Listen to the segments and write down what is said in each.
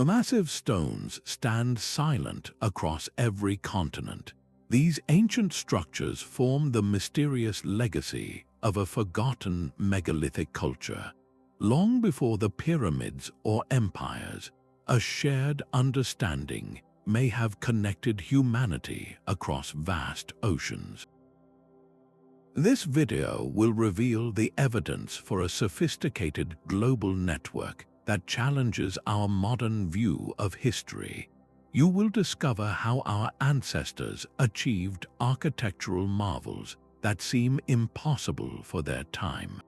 Massive stones stand silent across every continent. These ancient structures form the mysterious legacy of a forgotten megalithic culture. Long before the pyramids or empires, a shared understanding may have connected humanity across vast oceans. This video will reveal the evidence for a sophisticated global network that challenges our modern view of history. You will discover how our ancestors achieved architectural marvels that seem impossible for their time.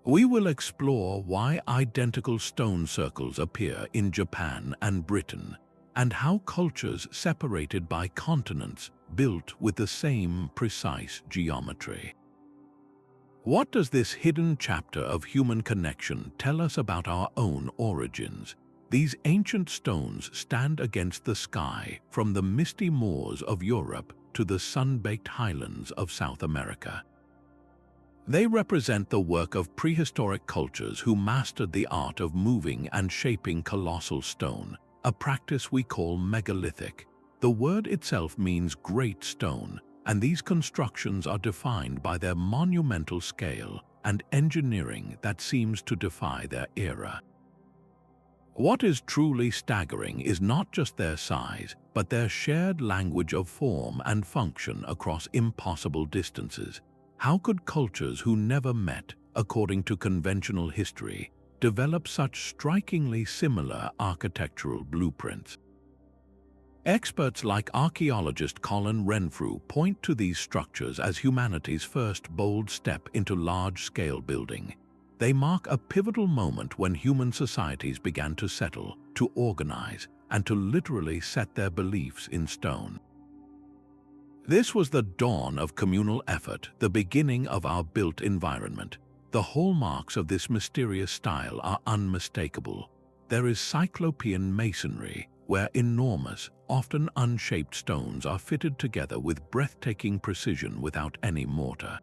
We will explore why identical stone circles appear in Japan and Britain, and how cultures separated by continents built with the same precise geometry. What does this hidden chapter of human connection tell us about our own origins? These ancient stones stand against the sky, from the misty moors of Europe to the sun-baked highlands of South America. They represent the work of prehistoric cultures who mastered the art of moving and shaping colossal stone, a practice we call megalithic. The word itself means great stone, and these constructions are defined by their monumental scale and engineering that seems to defy their era. What is truly staggering is not just their size, but their shared language of form and function across impossible distances. How could cultures who never met, according to conventional history, develop such strikingly similar architectural blueprints? Experts like archaeologist Colin Renfrew point to these structures as humanity's first bold step into large-scale building. They mark a pivotal moment when human societies began to settle, to organize, and to literally set their beliefs in stone. This was the dawn of communal effort, the beginning of our built environment. The hallmarks of this mysterious style are unmistakable. There is cyclopean masonry, where enormous, often unshaped stones are fitted together with breathtaking precision without any mortar.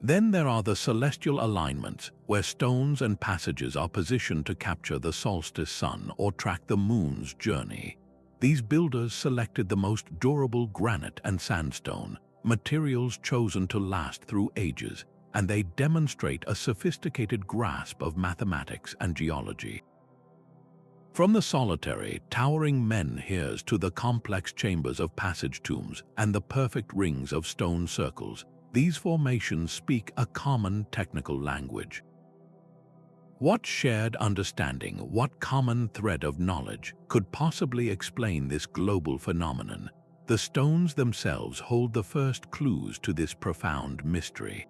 Then there are the celestial alignments, where stones and passages are positioned to capture the solstice sun or track the moon's journey. These builders selected the most durable granite and sandstone, materials chosen to last through ages, and they demonstrate a sophisticated grasp of mathematics and geology. From the solitary, towering menhirs to the complex chambers of passage tombs and the perfect rings of stone circles, these formations speak a common technical language. What shared understanding, what common thread of knowledge could possibly explain this global phenomenon? The stones themselves hold the first clues to this profound mystery.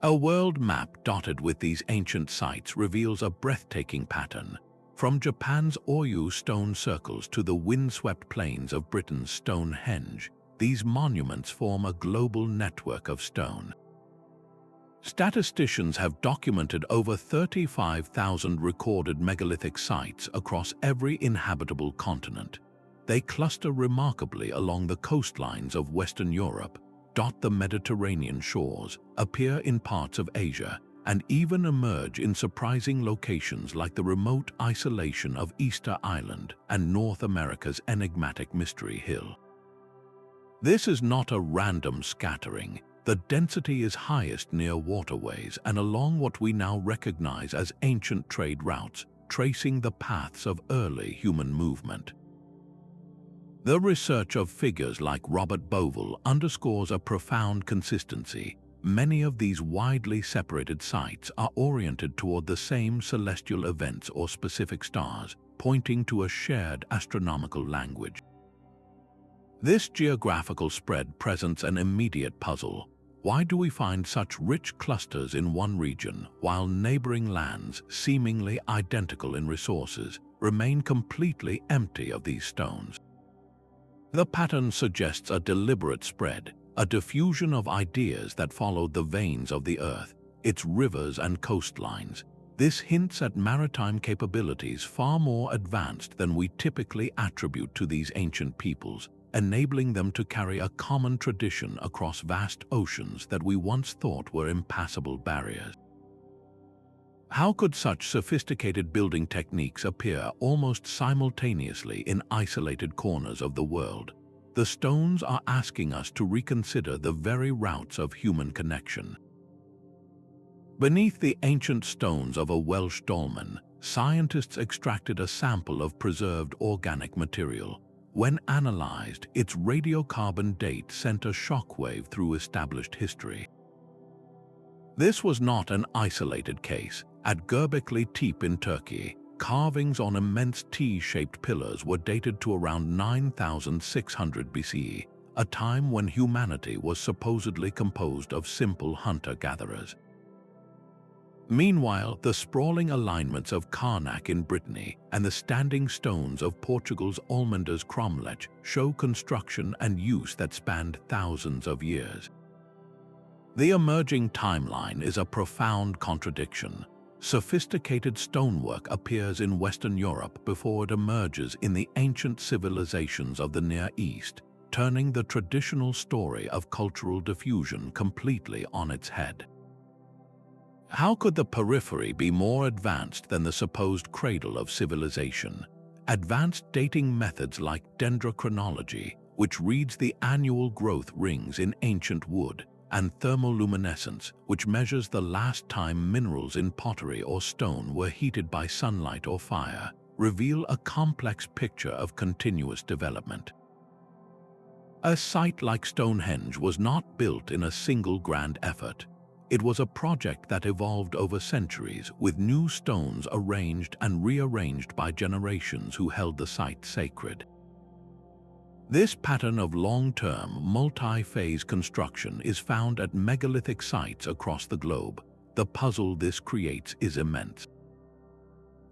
A world map dotted with these ancient sites reveals a breathtaking pattern. From Japan's Oyu stone circles to the windswept plains of Britain's Stonehenge, these monuments form a global network of stone. Statisticians have documented over 35,000 recorded megalithic sites across every inhabitable continent. They cluster remarkably along the coastlines of Western Europe, dot the Mediterranean shores, appear in parts of Asia, and even emerge in surprising locations like the remote isolation of Easter Island and North America's enigmatic Mystery Hill. This is not a random scattering. The density is highest near waterways and along what we now recognize as ancient trade routes, tracing the paths of early human movement. The research of figures like Robert Bovell underscores a profound consistency. Many of these widely separated sites are oriented toward the same celestial events or specific stars, pointing to a shared astronomical language. This geographical spread presents an immediate puzzle. Why do we find such rich clusters in one region, while neighboring lands, seemingly identical in resources, remain completely empty of these stones? The pattern suggests a deliberate spread, a diffusion of ideas that followed the veins of the earth, its rivers and coastlines. This hints at maritime capabilities far more advanced than we typically attribute to these ancient peoples, enabling them to carry a common tradition across vast oceans that we once thought were impassable barriers. How could such sophisticated building techniques appear almost simultaneously in isolated corners of the world? The stones are asking us to reconsider the very routes of human connection. Beneath the ancient stones of a Welsh dolmen, scientists extracted a sample of preserved organic material. When analyzed, its radiocarbon date sent a shockwave through established history. This was not an isolated case. At Göbekli Tepe in Turkey, carvings on immense T-shaped pillars were dated to around 9,600 BCE, a time when humanity was supposedly composed of simple hunter-gatherers. Meanwhile, the sprawling alignments of Karnak in Brittany and the standing stones of Portugal's Almenda's cromlech show construction and use that spanned thousands of years. The emerging timeline is a profound contradiction. Sophisticated stonework appears in Western Europe before it emerges in the ancient civilizations of the Near East, turning the traditional story of cultural diffusion completely on its head. How could the periphery be more advanced than the supposed cradle of civilization? Advanced dating methods like dendrochronology, which reads the annual growth rings in ancient wood, and thermoluminescence, which measures the last time minerals in pottery or stone were heated by sunlight or fire, reveal a complex picture of continuous development. A site like Stonehenge was not built in a single grand effort. It was a project that evolved over centuries, with new stones arranged and rearranged by generations who held the site sacred. This pattern of long-term, multi-phase construction is found at megalithic sites across the globe. The puzzle this creates is immense.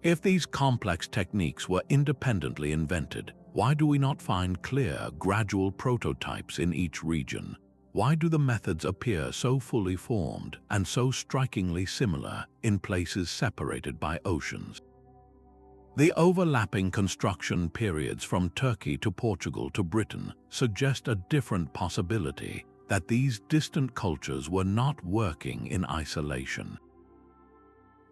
If these complex techniques were independently invented, why do we not find clear, gradual prototypes in each region? Why do the methods appear so fully formed and so strikingly similar in places separated by oceans? The overlapping construction periods from Turkey to Portugal to Britain suggest a different possibility, that these distant cultures were not working in isolation.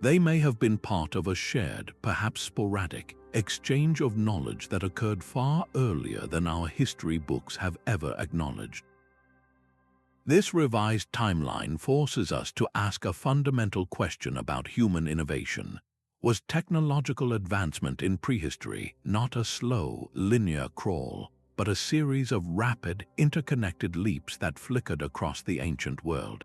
They may have been part of a shared, perhaps sporadic, exchange of knowledge that occurred far earlier than our history books have ever acknowledged. This revised timeline forces us to ask a fundamental question about human innovation. Was technological advancement in prehistory not a slow, linear crawl, but a series of rapid, interconnected leaps that flickered across the ancient world?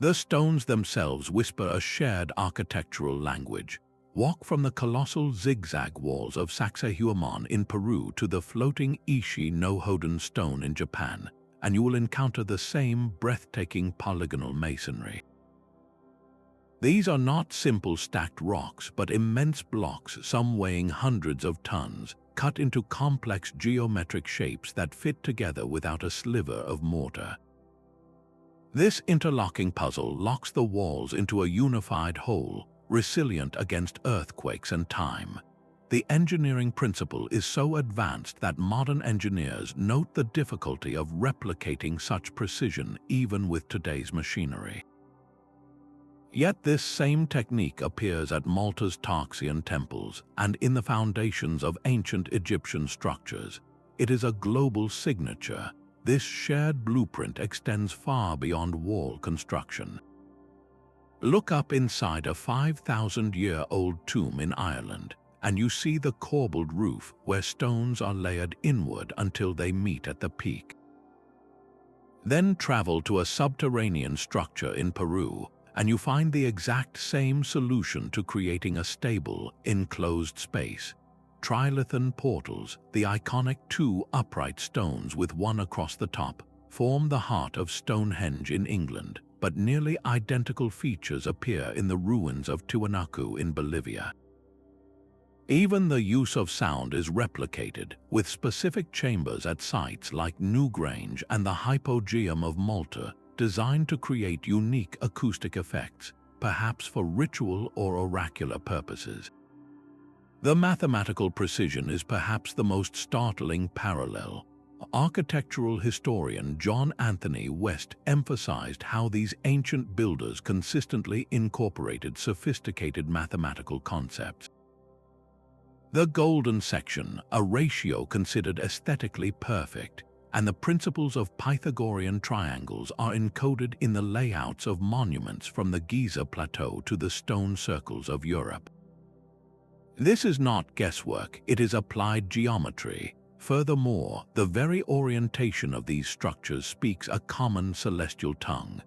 The stones themselves whisper a shared architectural language. Walk from the colossal zigzag walls of Sacsayhuaman in Peru to the floating Ishi no Hoden stone in Japan, and you will encounter the same breathtaking polygonal masonry. These are not simple stacked rocks, but immense blocks, some weighing hundreds of tons, cut into complex geometric shapes that fit together without a sliver of mortar. This interlocking puzzle locks the walls into a unified whole, resilient against earthquakes and time. The engineering principle is so advanced that modern engineers note the difficulty of replicating such precision even with today's machinery. Yet this same technique appears at Malta's Tarxian temples and in the foundations of ancient Egyptian structures. It is a global signature. This shared blueprint extends far beyond wall construction. Look up inside a 5,000-year-old tomb in Ireland, and you see the corbelled roof where stones are layered inward until they meet at the peak. Then travel to a subterranean structure in Peru, and you find the exact same solution to creating a stable, enclosed space. Trilithon portals, the iconic two upright stones with one across the top, form the heart of Stonehenge in England, but nearly identical features appear in the ruins of Tiwanaku in Bolivia. Even the use of sound is replicated, with specific chambers at sites like Newgrange and the Hypogeum of Malta, designed to create unique acoustic effects, perhaps for ritual or oracular purposes. The mathematical precision is perhaps the most startling parallel. Architectural historian John Anthony West emphasized how these ancient builders consistently incorporated sophisticated mathematical concepts. The golden section, a ratio considered aesthetically perfect, and the principles of Pythagorean triangles are encoded in the layouts of monuments from the Giza Plateau to the stone circles of Europe. This is not guesswork, it is applied geometry. Furthermore, the very orientation of these structures speaks a common celestial tongue.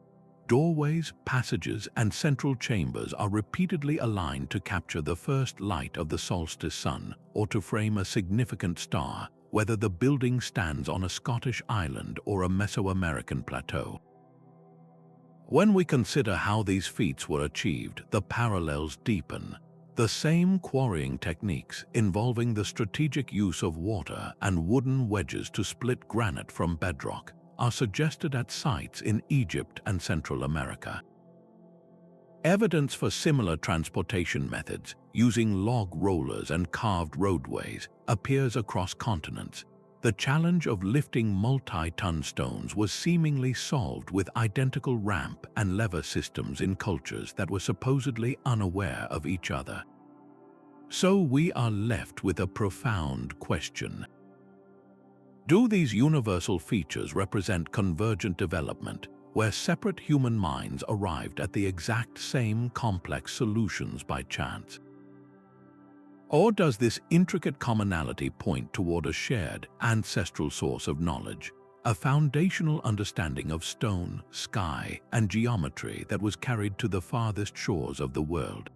Doorways, passages, and central chambers are repeatedly aligned to capture the first light of the solstice sun or to frame a significant star, whether the building stands on a Scottish island or a Mesoamerican plateau. When we consider how these feats were achieved, the parallels deepen. The same quarrying techniques, involving the strategic use of water and wooden wedges to split granite from bedrock, are suggested at sites in Egypt and Central America. Evidence for similar transportation methods, using log rollers and carved roadways, appears across continents. The challenge of lifting multi-ton stones was seemingly solved with identical ramp and lever systems in cultures that were supposedly unaware of each other. So we are left with a profound question. Do these universal features represent convergent development, where separate human minds arrived at the exact same complex solutions by chance? Or does this intricate commonality point toward a shared, ancestral source of knowledge, a foundational understanding of stone, sky, and geometry that was carried to the farthest shores of the world?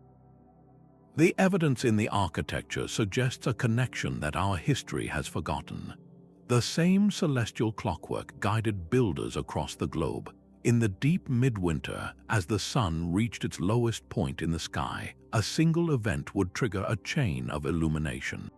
The evidence in the architecture suggests a connection that our history has forgotten. The same celestial clockwork guided builders across the globe. In the deep midwinter, as the sun reached its lowest point in the sky, a single event would trigger a chain of illumination.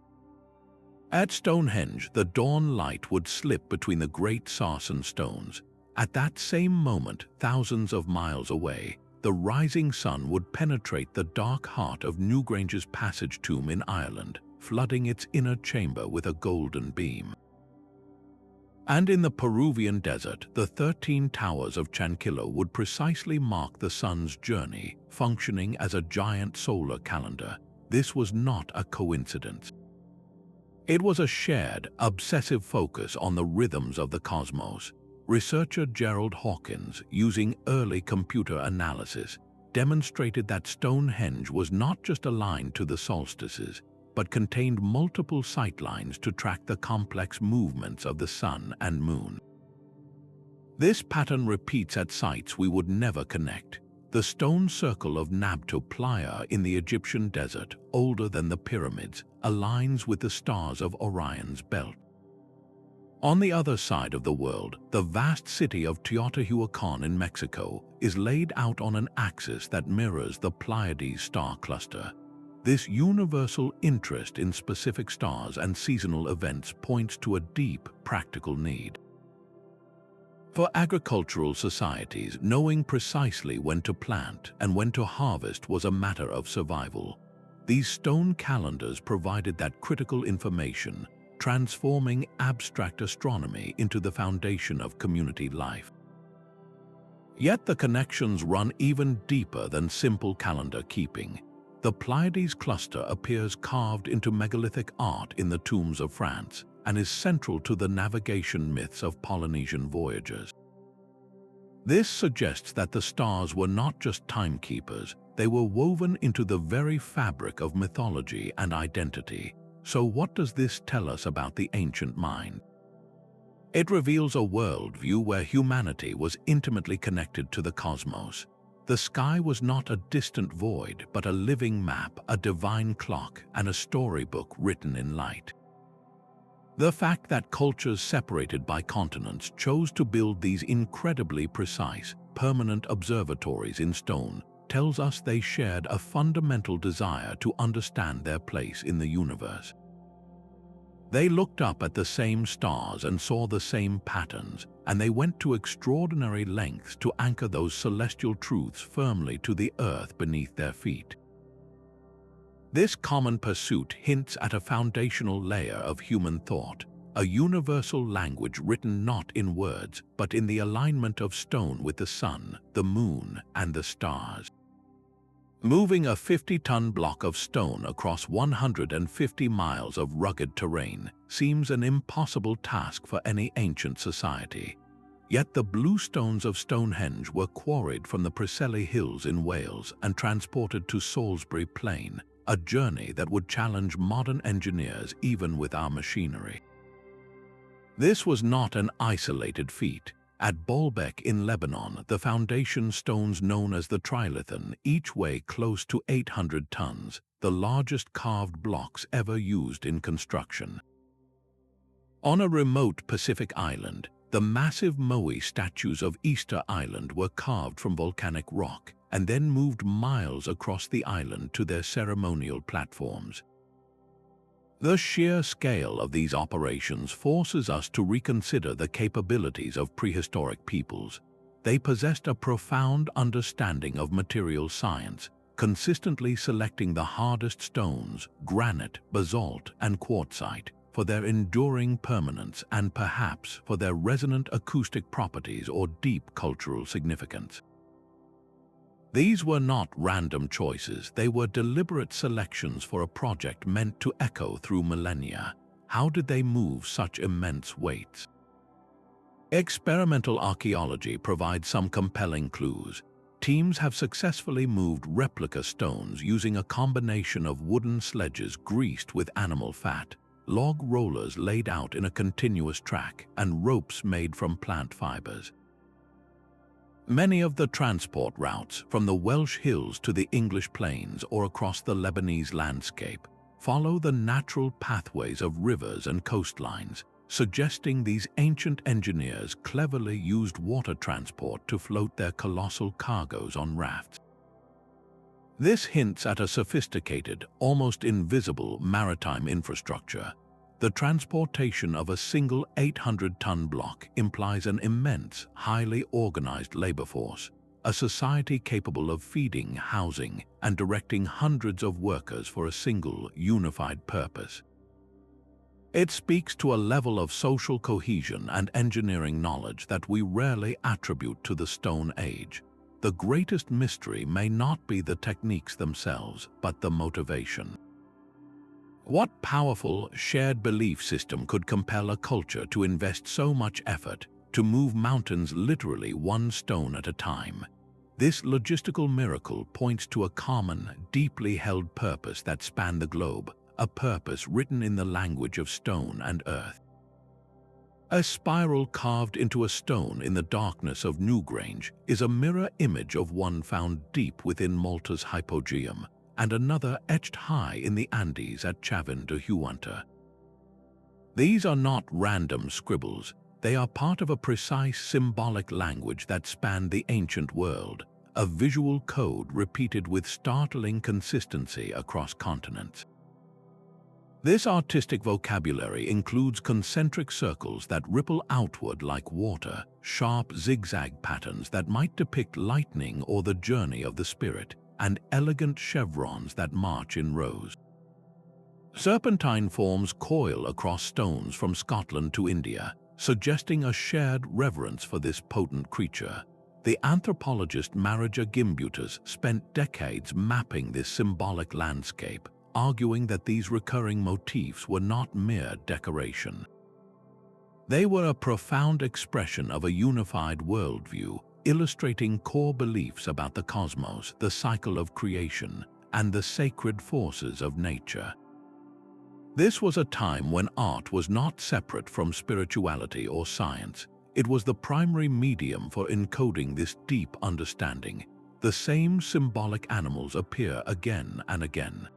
At Stonehenge, the dawn light would slip between the great sarsen stones. At that same moment, thousands of miles away, the rising sun would penetrate the dark heart of Newgrange's Passage tomb in Ireland, flooding its inner chamber with a golden beam. And in the Peruvian desert, the 13 towers of Chanquillo would precisely mark the sun's journey, functioning as a giant solar calendar. This was not a coincidence. It was a shared, obsessive focus on the rhythms of the cosmos. Researcher Gerald Hawkins, using early computer analysis, demonstrated that Stonehenge was not just aligned to the solstices, but contained multiple sightlines to track the complex movements of the sun and moon. This pattern repeats at sites we would never connect. The stone circle of Nabta Playa in the Egyptian desert, older than the pyramids, aligns with the stars of Orion's belt. On the other side of the world, the vast city of Teotihuacan in Mexico is laid out on an axis that mirrors the Pleiades star cluster. This universal interest in specific stars and seasonal events points to a deep, practical need. For agricultural societies, knowing precisely when to plant and when to harvest was a matter of survival. These stone calendars provided that critical information, transforming abstract astronomy into the foundation of community life. Yet the connections run even deeper than simple calendar keeping. The Pleiades cluster appears carved into megalithic art in the tombs of France and is central to the navigation myths of Polynesian voyagers. This suggests that the stars were not just timekeepers, they were woven into the very fabric of mythology and identity. So what does this tell us about the ancient mind? It reveals a worldview where humanity was intimately connected to the cosmos. The sky was not a distant void, but a living map, a divine clock, and a storybook written in light. The fact that cultures separated by continents chose to build these incredibly precise, permanent observatories in stone tells us they shared a fundamental desire to understand their place in the universe. They looked up at the same stars and saw the same patterns, and they went to extraordinary lengths to anchor those celestial truths firmly to the earth beneath their feet. This common pursuit hints at a foundational layer of human thought, a universal language written not in words, but in the alignment of stone with the sun, the moon, and the stars. Moving a 50-ton block of stone across 150 miles of rugged terrain seems an impossible task for any ancient society. Yet the blue stones of Stonehenge were quarried from the Precession Hills in Wales and transported to Salisbury Plain, a journey that would challenge modern engineers even with our machinery. This was not an isolated feat. At Baalbek in Lebanon, the foundation stones known as the trilithon each weigh close to 800 tons, the largest carved blocks ever used in construction. On a remote Pacific island, the massive Moai statues of Easter Island were carved from volcanic rock and then moved miles across the island to their ceremonial platforms. The sheer scale of these operations forces us to reconsider the capabilities of prehistoric peoples. They possessed a profound understanding of material science, consistently selecting the hardest stones, granite, basalt, and quartzite, for their enduring permanence and perhaps for their resonant acoustic properties or deep cultural significance. These were not random choices, they were deliberate selections for a project meant to echo through millennia. How did they move such immense weights? Experimental archaeology provides some compelling clues. Teams have successfully moved replica stones using a combination of wooden sledges greased with animal fat, log rollers laid out in a continuous track, and ropes made from plant fibers. Many of the transport routes, from the Welsh hills to the English plains or across the Lebanese landscape, follow the natural pathways of rivers and coastlines, suggesting these ancient engineers cleverly used water transport to float their colossal cargoes on rafts. This hints at a sophisticated, almost invisible maritime infrastructure. The transportation of a single 800-ton block implies an immense, highly organized labor force, a society capable of feeding, housing, and directing hundreds of workers for a single, unified purpose. It speaks to a level of social cohesion and engineering knowledge that we rarely attribute to the Stone Age. The greatest mystery may not be the techniques themselves, but the motivation. What powerful, shared belief system could compel a culture to invest so much effort to move mountains literally one stone at a time? This logistical miracle points to a common, deeply held purpose that spanned the globe, a purpose written in the language of stone and earth. A spiral carved into a stone in the darkness of Newgrange is a mirror image of one found deep within Malta's hypogeum, and another etched high in the Andes at Chavin de Huanta. These are not random scribbles, they are part of a precise symbolic language that spanned the ancient world, a visual code repeated with startling consistency across continents. This artistic vocabulary includes concentric circles that ripple outward like water, sharp zigzag patterns that might depict lightning or the journey of the spirit, and elegant chevrons that march in rows. Serpentine forms coil across stones from Scotland to India, suggesting a shared reverence for this potent creature. The anthropologist Marija Gimbutas spent decades mapping this symbolic landscape, arguing that these recurring motifs were not mere decoration. They were a profound expression of a unified worldview, illustrating core beliefs about the cosmos, the cycle of creation, and the sacred forces of nature. This was a time when art was not separate from spirituality or science. It was the primary medium for encoding this deep understanding. The same symbolic animals appear again and again.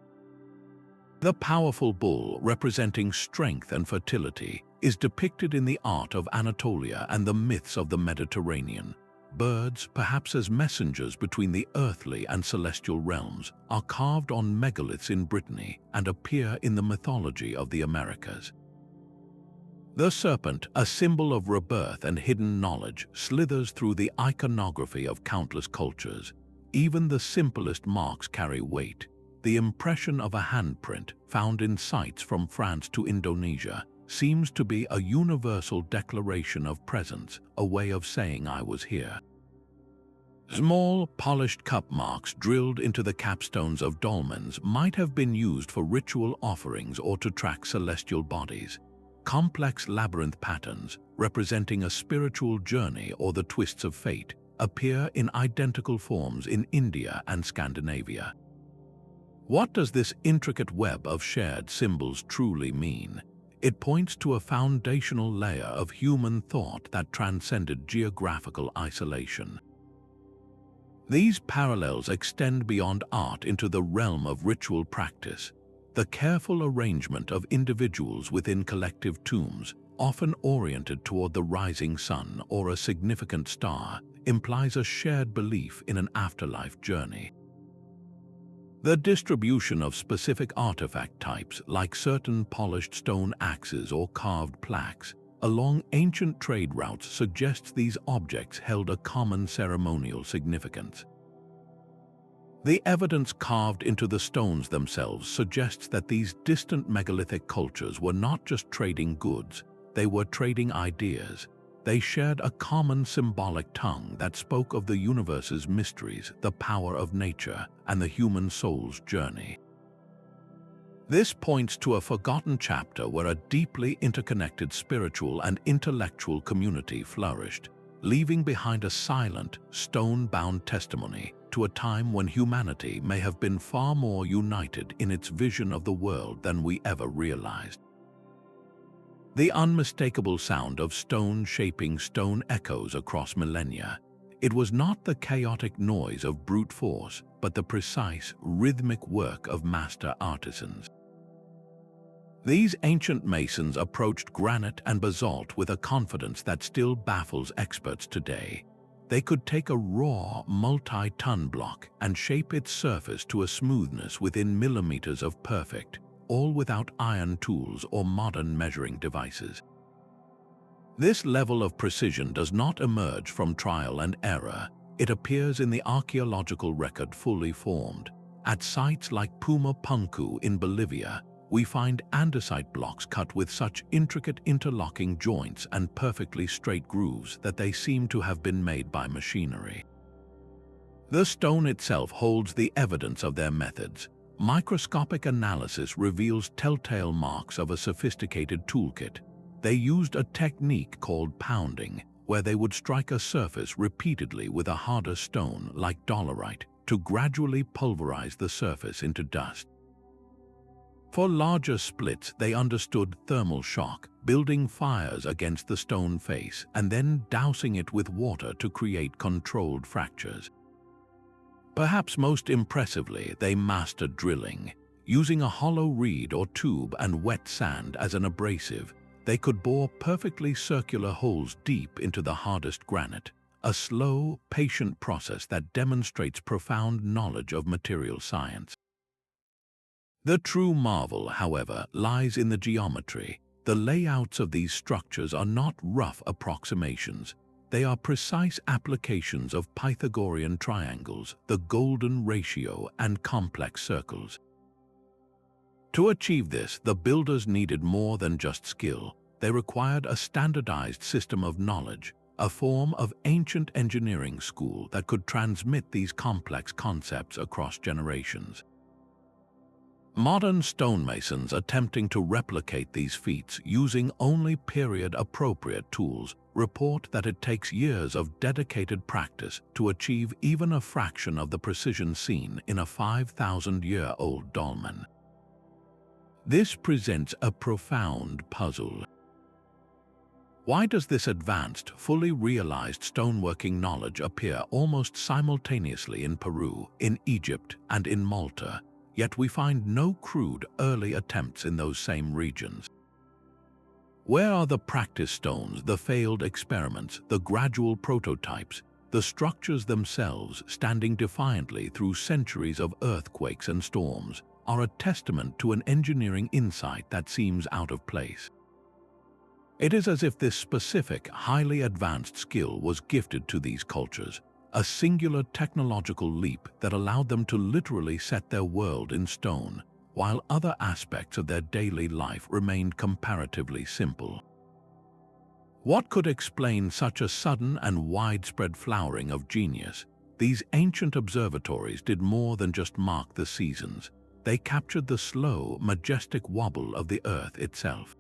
The powerful bull, representing strength and fertility, is depicted in the art of Anatolia and the myths of the Mediterranean. Birds, perhaps as messengers between the earthly and celestial realms, are carved on megaliths in Brittany and appear in the mythology of the Americas. The serpent, a symbol of rebirth and hidden knowledge, slithers through the iconography of countless cultures. Even the simplest marks carry weight. The impression of a handprint, found in sites from France to Indonesia, seems to be a universal declaration of presence, a way of saying I was here. Small, polished cup marks drilled into the capstones of dolmens might have been used for ritual offerings or to track celestial bodies. Complex labyrinth patterns, representing a spiritual journey or the twists of fate, appear in identical forms in India and Scandinavia. What does this intricate web of shared symbols truly mean? It points to a foundational layer of human thought that transcended geographical isolation. These parallels extend beyond art into the realm of ritual practice. The careful arrangement of individuals within collective tombs, often oriented toward the rising sun or a significant star, implies a shared belief in an afterlife journey. The distribution of specific artifact types, like certain polished stone axes or carved plaques, along ancient trade routes suggests these objects held a common ceremonial significance. The evidence carved into the stones themselves suggests that these distant megalithic cultures were not just trading goods, they were trading ideas. They shared a common symbolic tongue that spoke of the universe's mysteries, the power of nature, and the human soul's journey. This points to a forgotten chapter where a deeply interconnected spiritual and intellectual community flourished, leaving behind a silent, stone-bound testimony to a time when humanity may have been far more united in its vision of the world than we ever realized. The unmistakable sound of stone shaping stone echoes across millennia. It was not the chaotic noise of brute force, but the precise, rhythmic work of master artisans. These ancient masons approached granite and basalt with a confidence that still baffles experts today. They could take a raw, multi-ton block and shape its surface to a smoothness within millimeters of perfect, all without iron tools or modern measuring devices. This level of precision does not emerge from trial and error. It appears in the archaeological record fully formed. At sites like Puma Punku in Bolivia, we find andesite blocks cut with such intricate interlocking joints and perfectly straight grooves that they seem to have been made by machinery. The stone itself holds the evidence of their methods. Microscopic analysis reveals telltale marks of a sophisticated toolkit. They used a technique called pounding, where they would strike a surface repeatedly with a harder stone like dolerite to gradually pulverize the surface into dust. For larger splits, they understood thermal shock, building fires against the stone face and then dousing it with water to create controlled fractures. Perhaps most impressively, they mastered drilling. Using a hollow reed or tube and wet sand as an abrasive, they could bore perfectly circular holes deep into the hardest granite, a slow, patient process that demonstrates profound knowledge of material science. The true marvel, however, lies in the geometry. The layouts of these structures are not rough approximations. They are precise applications of Pythagorean triangles, the golden ratio, and complex circles. To achieve this, the builders needed more than just skill. They required a standardized system of knowledge, a form of ancient engineering school that could transmit these complex concepts across generations. Modern stonemasons attempting to replicate these feats using only period-appropriate tools report that it takes years of dedicated practice to achieve even a fraction of the precision seen in a 5,000-year-old dolmen. This presents a profound puzzle. Why does this advanced, fully realized stoneworking knowledge appear almost simultaneously in Peru, in Egypt, and in Malta, yet we find no crude early attempts in those same regions? Where are the practice stones, the failed experiments, the gradual prototypes, the structures themselves standing defiantly through centuries of earthquakes and storms, are a testament to an engineering insight that seems out of place. It is as if this specific, highly advanced skill was gifted to these cultures, a singular technological leap that allowed them to literally set their world in stone, while other aspects of their daily life remained comparatively simple. What could explain such a sudden and widespread flowering of genius? These ancient observatories did more than just mark the seasons. They captured the slow, majestic wobble of the Earth itself.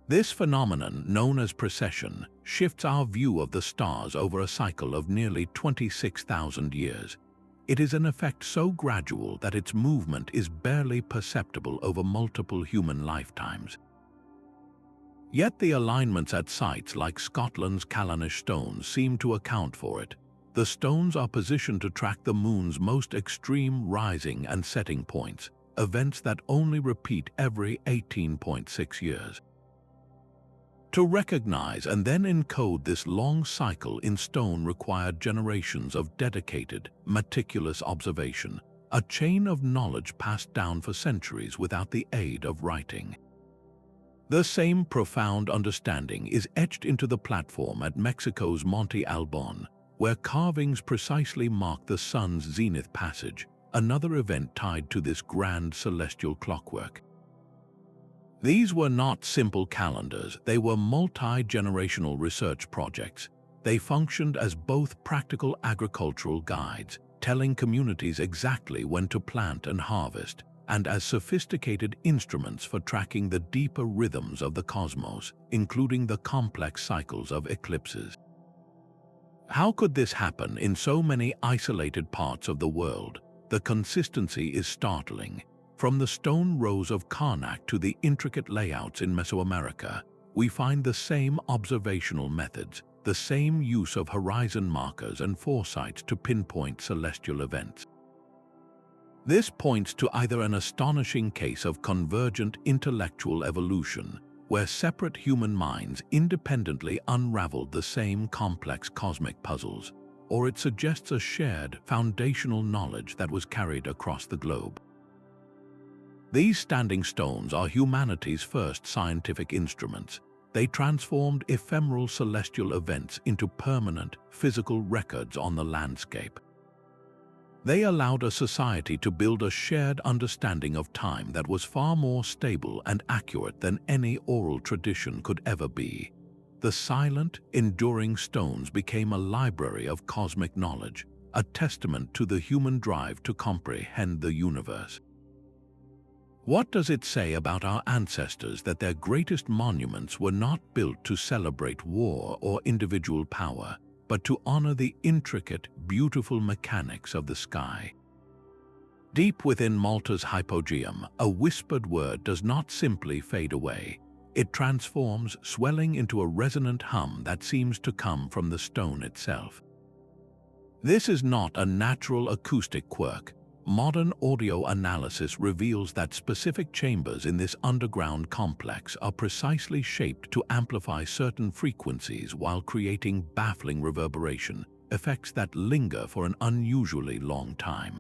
This phenomenon, known as precession, shifts our view of the stars over a cycle of nearly 26,000 years. It is an effect so gradual that its movement is barely perceptible over multiple human lifetimes. Yet the alignments at sites like Scotland's Callanish stones seem to account for it. The stones are positioned to track the moon's most extreme rising and setting points, events that only repeat every 18.6 years. To recognize and then encode this long cycle in stone required generations of dedicated, meticulous observation, a chain of knowledge passed down for centuries without the aid of writing. The same profound understanding is etched into the platform at Mexico's Monte Albon, where carvings precisely mark the sun's zenith passage, another event tied to this grand celestial clockwork. These were not simple calendars, they were multi-generational research projects. They functioned as both practical agricultural guides, telling communities exactly when to plant and harvest, and as sophisticated instruments for tracking the deeper rhythms of the cosmos, including the complex cycles of eclipses. How could this happen in so many isolated parts of the world? The consistency is startling. From the stone rows of Karnak to the intricate layouts in Mesoamerica, we find the same observational methods, the same use of horizon markers and foresight to pinpoint celestial events. This points to either an astonishing case of convergent intellectual evolution, where separate human minds independently unraveled the same complex cosmic puzzles, or it suggests a shared, foundational knowledge that was carried across the globe. These standing stones are humanity's first scientific instruments. They transformed ephemeral celestial events into permanent, physical records on the landscape. They allowed a society to build a shared understanding of time that was far more stable and accurate than any oral tradition could ever be. The silent, enduring stones became a library of cosmic knowledge, a testament to the human drive to comprehend the universe. What does it say about our ancestors that their greatest monuments were not built to celebrate war or individual power, but to honor the intricate, beautiful mechanics of the sky? Deep within Malta's hypogeum, a whispered word does not simply fade away. It transforms, swelling into a resonant hum that seems to come from the stone itself. This is not a natural acoustic quirk. Modern audio analysis reveals that specific chambers in this underground complex are precisely shaped to amplify certain frequencies while creating baffling reverberation, effects that linger for an unusually long time.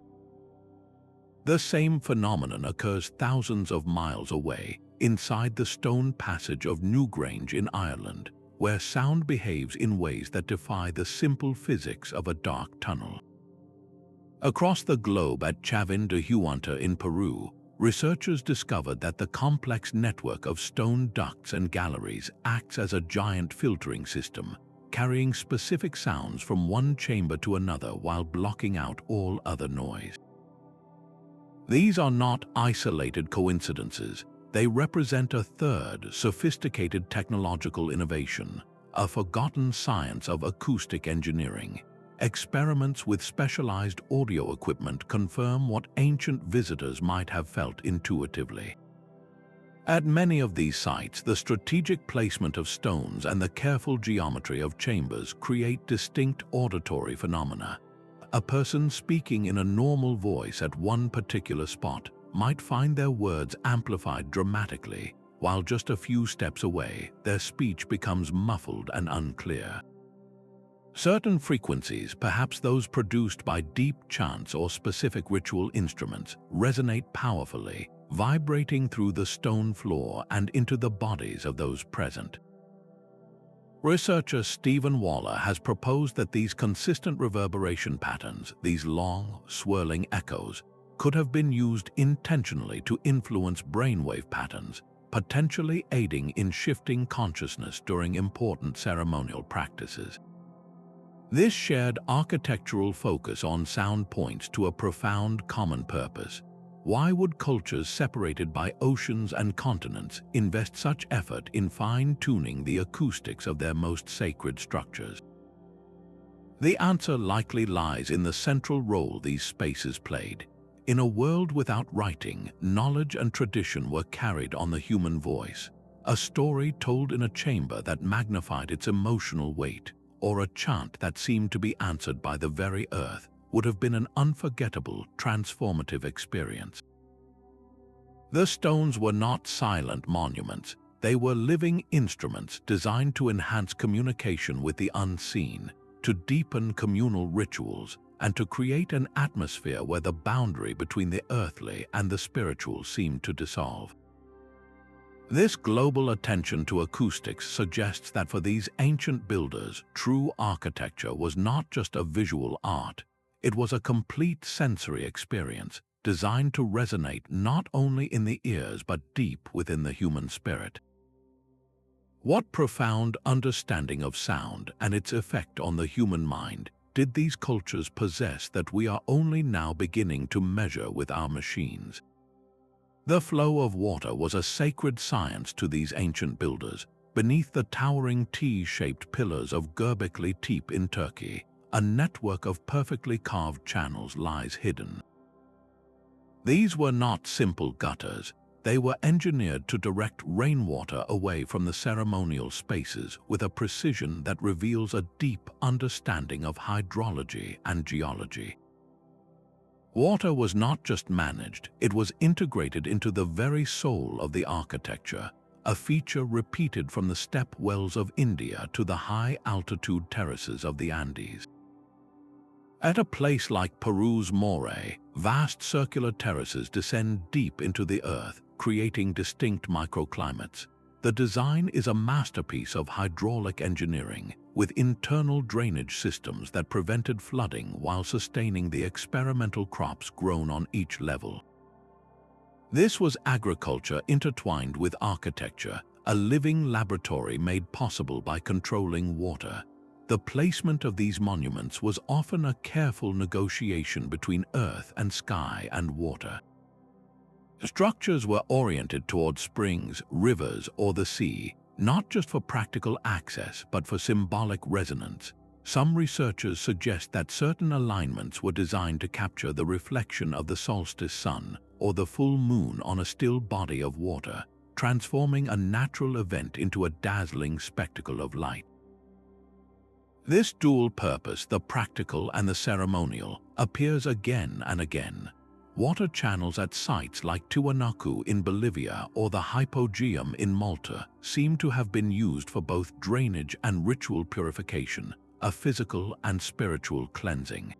The same phenomenon occurs thousands of miles away, inside the stone passage of Newgrange in Ireland, where sound behaves in ways that defy the simple physics of a dark tunnel. Across the globe at Chavin de Huanta in Peru, researchers discovered that the complex network of stone ducts and galleries acts as a giant filtering system, carrying specific sounds from one chamber to another while blocking out all other noise. These are not isolated coincidences. They represent a third, sophisticated technological innovation, a forgotten science of acoustic engineering. Experiments with specialized audio equipment confirm what ancient visitors might have felt intuitively. At many of these sites, the strategic placement of stones and the careful geometry of chambers create distinct auditory phenomena. A person speaking in a normal voice at one particular spot might find their words amplified dramatically, while just a few steps away, their speech becomes muffled and unclear. Certain frequencies, perhaps those produced by deep chants or specific ritual instruments, resonate powerfully, vibrating through the stone floor and into the bodies of those present. Researcher Stephen Waller has proposed that these consistent reverberation patterns, these long, swirling echoes, could have been used intentionally to influence brainwave patterns, potentially aiding in shifting consciousness during important ceremonial practices. This shared architectural focus on sound points to a profound common purpose. Why would cultures separated by oceans and continents invest such effort in fine-tuning the acoustics of their most sacred structures? The answer likely lies in the central role these spaces played. In a world without writing, knowledge and tradition were carried on the human voice. A story told in a chamber that magnified its emotional weight, or a chant that seemed to be answered by the very earth, would have been an unforgettable, transformative experience. The stones were not silent monuments. They were living instruments designed to enhance communication with the unseen, to deepen communal rituals, and to create an atmosphere where the boundary between the earthly and the spiritual seemed to dissolve. This global attention to acoustics suggests that for these ancient builders, true architecture was not just a visual art. It was a complete sensory experience, designed to resonate not only in the ears but deep within the human spirit. What profound understanding of sound and its effect on the human mind did these cultures possess that we are only now beginning to measure with our machines? The flow of water was a sacred science to these ancient builders. Beneath the towering T-shaped pillars of Göbekli Tepe in Turkey, a network of perfectly carved channels lies hidden. These were not simple gutters. They were engineered to direct rainwater away from the ceremonial spaces with a precision that reveals a deep understanding of hydrology and geology. Water was not just managed, it was integrated into the very soul of the architecture, a feature repeated from the step wells of India to the high-altitude terraces of the Andes. At a place like Peru's Moray, vast circular terraces descend deep into the earth, creating distinct microclimates. The design is a masterpiece of hydraulic engineering, with internal drainage systems that prevented flooding while sustaining the experimental crops grown on each level. This was agriculture intertwined with architecture, a living laboratory made possible by controlling water. The placement of these monuments was often a careful negotiation between earth and sky and water. Structures were oriented toward springs, rivers, or the sea, not just for practical access but for symbolic resonance. Some researchers suggest that certain alignments were designed to capture the reflection of the solstice sun or the full moon on a still body of water, transforming a natural event into a dazzling spectacle of light. This dual purpose, the practical and the ceremonial, appears again and again. Water channels at sites like Tiwanaku in Bolivia or the Hypogeum in Malta seem to have been used for both drainage and ritual purification, a physical and spiritual cleansing.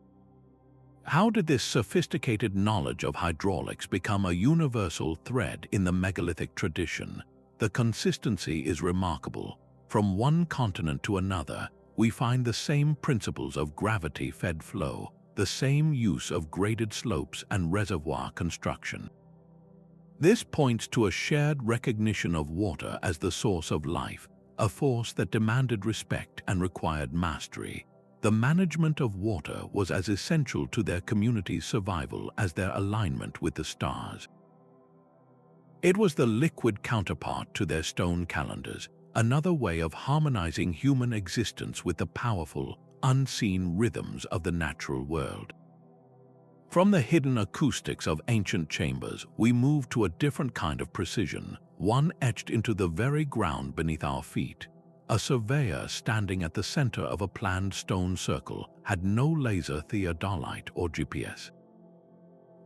How did this sophisticated knowledge of hydraulics become a universal thread in the megalithic tradition? The consistency is remarkable. From one continent to another, we find the same principles of gravity-fed flow, the same use of graded slopes and reservoir construction. This points to a shared recognition of water as the source of life, a force that demanded respect and required mastery. The management of water was as essential to their community's survival as their alignment with the stars. It was the liquid counterpart to their stone calendars, another way of harmonizing human existence with the powerful, unseen rhythms of the natural world. From the hidden acoustics of ancient chambers, we move to a different kind of precision, one etched into the very ground beneath our feet. A surveyor standing at the center of a planned stone circle had no laser theodolite or GPS.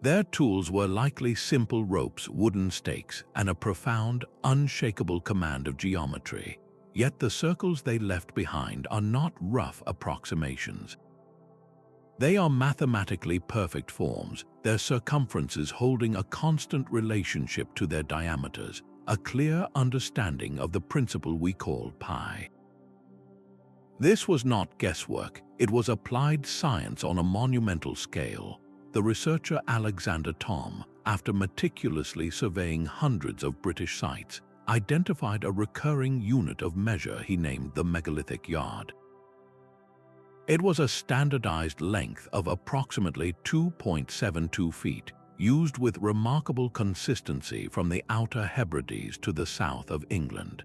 Their tools were likely simple ropes, wooden stakes, and a profound, unshakable command of geometry. Yet the circles they left behind are not rough approximations. They are mathematically perfect forms, their circumferences holding a constant relationship to their diameters, a clear understanding of the principle we call pi. This was not guesswork, it was applied science on a monumental scale. the researcher Alexander Thom, after meticulously surveying hundreds of British sites, identified a recurring unit of measure he named the megalithic yard. It was a standardized length of approximately 2.72 feet, used with remarkable consistency from the Outer Hebrides to the south of England.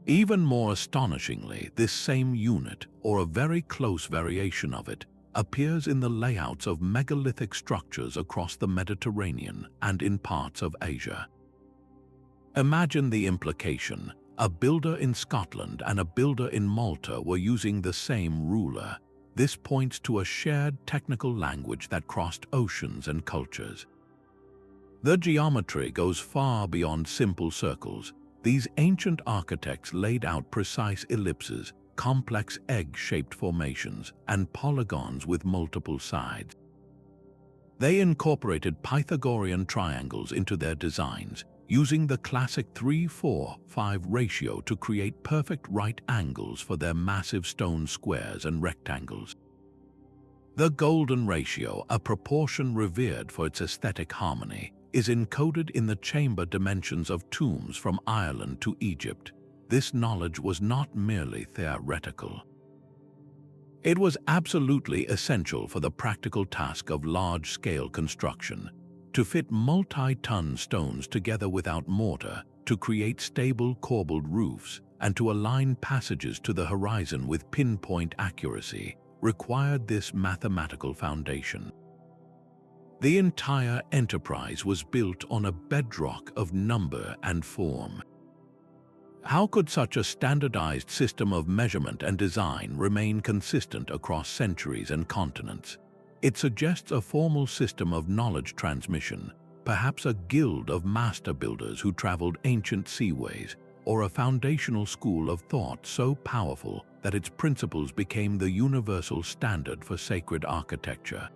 Even more astonishingly, this same unit, or a very close variation of it, appears in the layouts of megalithic structures across the Mediterranean and in parts of Asia. Imagine the implication. A builder in Scotland and a builder in Malta were using the same ruler. This points to a shared technical language that crossed oceans and cultures. The geometry goes far beyond simple circles. These ancient architects laid out precise ellipses, complex egg-shaped formations, and polygons with multiple sides. They incorporated Pythagorean triangles into their designs, using the classic 3-4-5 ratio to create perfect right angles for their massive stone squares and rectangles. The golden ratio, a proportion revered for its aesthetic harmony, is encoded in the chamber dimensions of tombs from Ireland to Egypt. This knowledge was not merely theoretical. It was absolutely essential for the practical task of large-scale construction. To fit multi-ton stones together without mortar, to create stable corbelled roofs, and to align passages to the horizon with pinpoint accuracy, required this mathematical foundation. The entire enterprise was built on a bedrock of number and form. How could such a standardized system of measurement and design remain consistent across centuries and continents? It suggests a formal system of knowledge transmission, perhaps a guild of master builders who traveled ancient seaways, or a foundational school of thought so powerful that its principles became the universal standard for sacred architecture.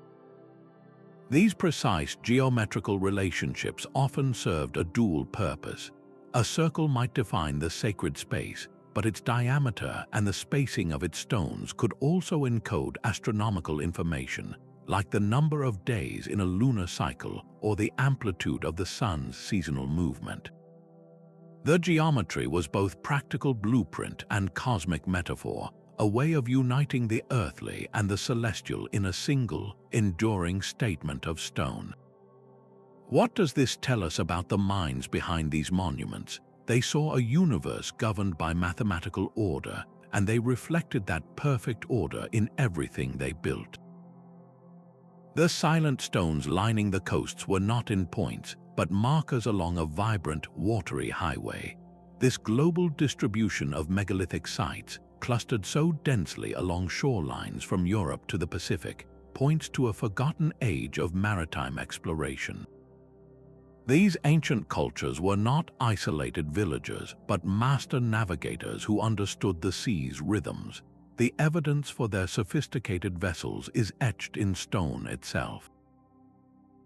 These precise geometrical relationships often served a dual purpose. A circle might define the sacred space, but its diameter and the spacing of its stones could also encode astronomical information, like the number of days in a lunar cycle or the amplitude of the sun's seasonal movement. The geometry was both practical blueprint and cosmic metaphor, a way of uniting the earthly and the celestial in a single, enduring statement of stone. What does this tell us about the minds behind these monuments? They saw a universe governed by mathematical order, and they reflected that perfect order in everything they built. The silent stones lining the coasts were not in points, but markers along a vibrant, watery highway. This global distribution of megalithic sites, clustered so densely along shorelines from Europe to the Pacific, points to a forgotten age of maritime exploration. These ancient cultures were not isolated villagers, but master navigators who understood the sea's rhythms. The evidence for their sophisticated vessels is etched in stone itself.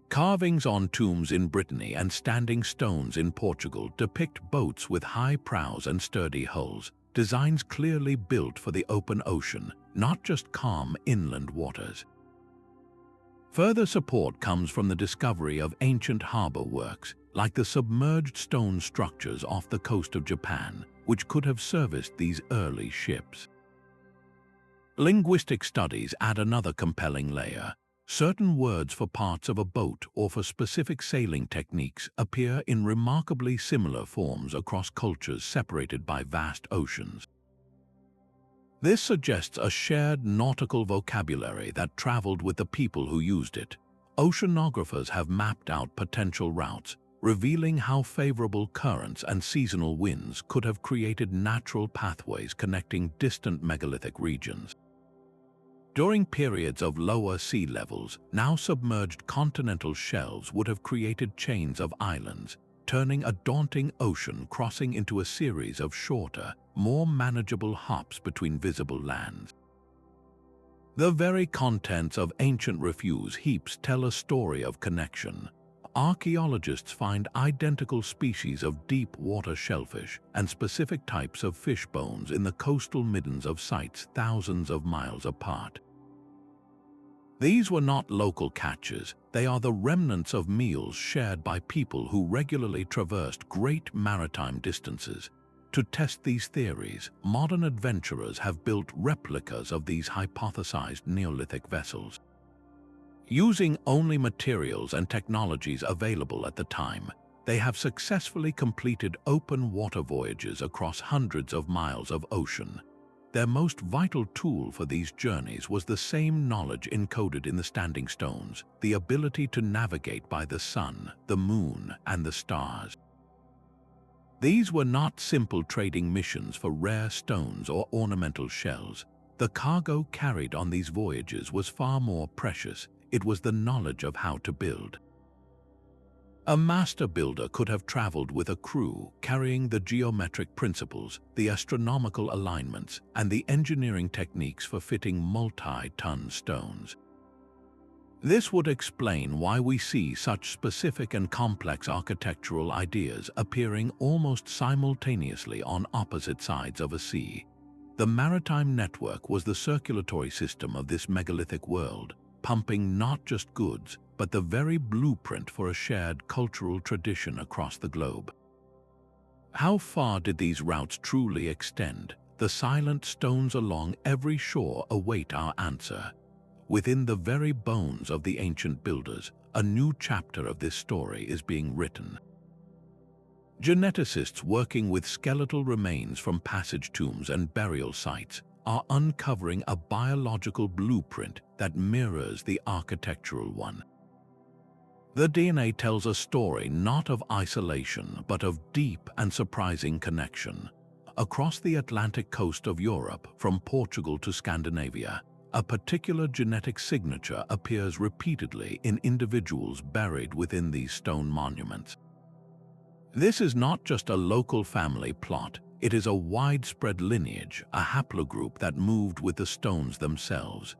Carvings on tombs in Brittany and standing stones in Portugal depict boats with high prows and sturdy hulls, designs clearly built for the open ocean, not just calm inland waters. Further support comes from the discovery of ancient harbor works, like the submerged stone structures off the coast of Japan, which could have serviced these early ships. Linguistic studies add another compelling layer. Certain words for parts of a boat or for specific sailing techniques appear in remarkably similar forms across cultures separated by vast oceans. This suggests a shared nautical vocabulary that traveled with the people who used it. Oceanographers have mapped out potential routes, revealing how favorable currents and seasonal winds could have created natural pathways connecting distant megalithic regions. During periods of lower sea levels, now submerged continental shelves would have created chains of islands, turning a daunting ocean crossing into a series of shorter, more manageable hops between visible lands. The very contents of ancient refuse heaps tell a story of connection. Archaeologists find identical species of deep-water shellfish and specific types of fish bones in the coastal middens of sites thousands of miles apart. These were not local catches, they are the remnants of meals shared by people who regularly traversed great maritime distances. To test these theories, modern adventurers have built replicas of these hypothesized Neolithic vessels. Using only materials and technologies available at the time, they have successfully completed open water voyages across hundreds of miles of ocean. Their most vital tool for these journeys was the same knowledge encoded in the standing stones, the ability to navigate by the sun, the moon, and the stars. These were not simple trading missions for rare stones or ornamental shells. The cargo carried on these voyages was far more precious. It was the knowledge of how to build. A master builder could have traveled with a crew carrying the geometric principles, the astronomical alignments, and the engineering techniques for fitting multi-ton stones. This would explain why we see such specific and complex architectural ideas appearing almost simultaneously on opposite sides of a sea. The maritime network was the circulatory system of this megalithic world, pumping not just goods, but the very blueprint for a shared cultural tradition across the globe. How far did these routes truly extend? The silent stones along every shore await our answer. Within the very bones of the ancient builders, a new chapter of this story is being written. Geneticists working with skeletal remains from passage tombs and burial sites are uncovering a biological blueprint that mirrors the architectural one. The DNA tells a story not of isolation, but of deep and surprising connection. Across the Atlantic coast of Europe, from Portugal to Scandinavia, a particular genetic signature appears repeatedly in individuals buried within these stone monuments. This is not just a local family plot, it is a widespread lineage, a haplogroup that moved with the stones themselves.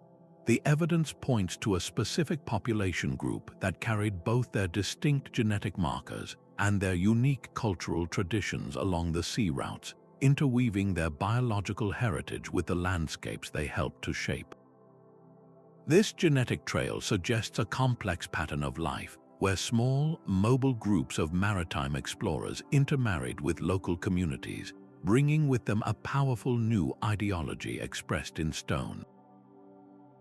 The evidence points to a specific population group that carried both their distinct genetic markers and their unique cultural traditions along the sea routes, interweaving their biological heritage with the landscapes they helped to shape. This genetic trail suggests a complex pattern of life, where small, mobile groups of maritime explorers intermarried with local communities, bringing with them a powerful new ideology expressed in stone.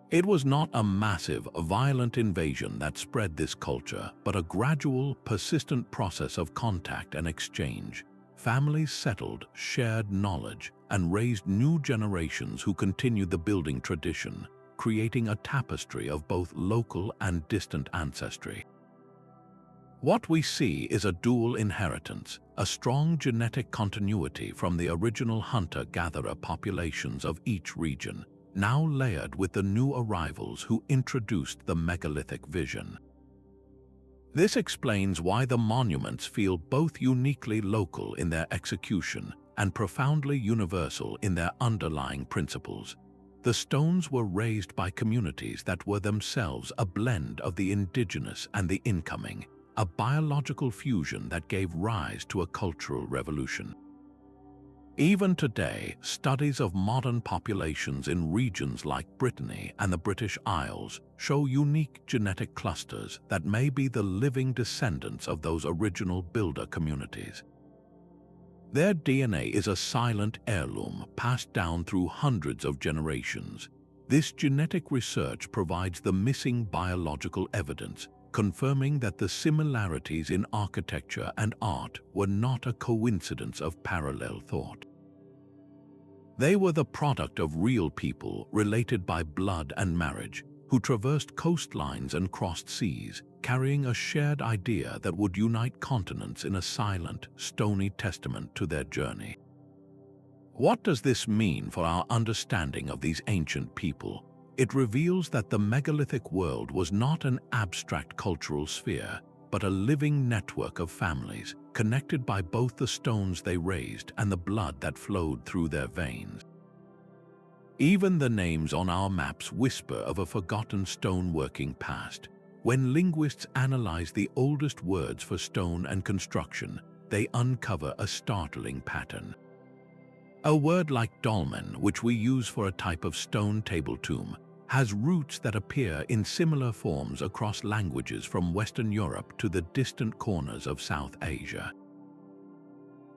It was not a massive, violent invasion that spread this culture, but a gradual, persistent process of contact and exchange. Families settled, shared knowledge, and raised new generations who continued the building tradition, creating a tapestry of both local and distant ancestry. What we see is a dual inheritance, a strong genetic continuity from the original hunter-gatherer populations of each region, now layered with the new arrivals who introduced the megalithic vision. This explains why the monuments feel both uniquely local in their execution and profoundly universal in their underlying principles. The stones were raised by communities that were themselves a blend of the indigenous and the incoming, a biological fusion that gave rise to a cultural revolution. Even today, studies of modern populations in regions like Brittany and the British Isles show unique genetic clusters that may be the living descendants of those original builder communities. Their DNA is a silent heirloom passed down through hundreds of generations. This genetic research provides the missing biological evidence, confirming that the similarities in architecture and art were not a coincidence of parallel thought. They were the product of real people related by blood and marriage, who traversed coastlines and crossed seas, carrying a shared idea that would unite continents in a silent, stony testament to their journey. What does this mean for our understanding of these ancient people? It reveals that the megalithic world was not an abstract cultural sphere, but a living network of families, connected by both the stones they raised and the blood that flowed through their veins. Even the names on our maps whisper of a forgotten stoneworking past. When linguists analyze the oldest words for stone and construction, they uncover a startling pattern. A word like dolmen, which we use for a type of stone table tomb, has roots that appear in similar forms across languages from Western Europe to the distant corners of South Asia.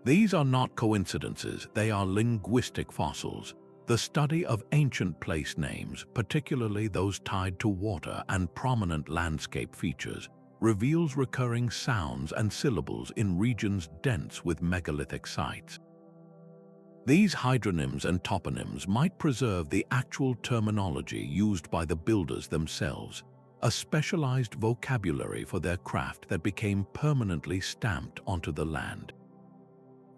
These are not coincidences, they are linguistic fossils. The study of ancient place names, particularly those tied to water and prominent landscape features, reveals recurring sounds and syllables in regions dense with megalithic sites. These hydronyms and toponyms might preserve the actual terminology used by the builders themselves, a specialized vocabulary for their craft that became permanently stamped onto the land.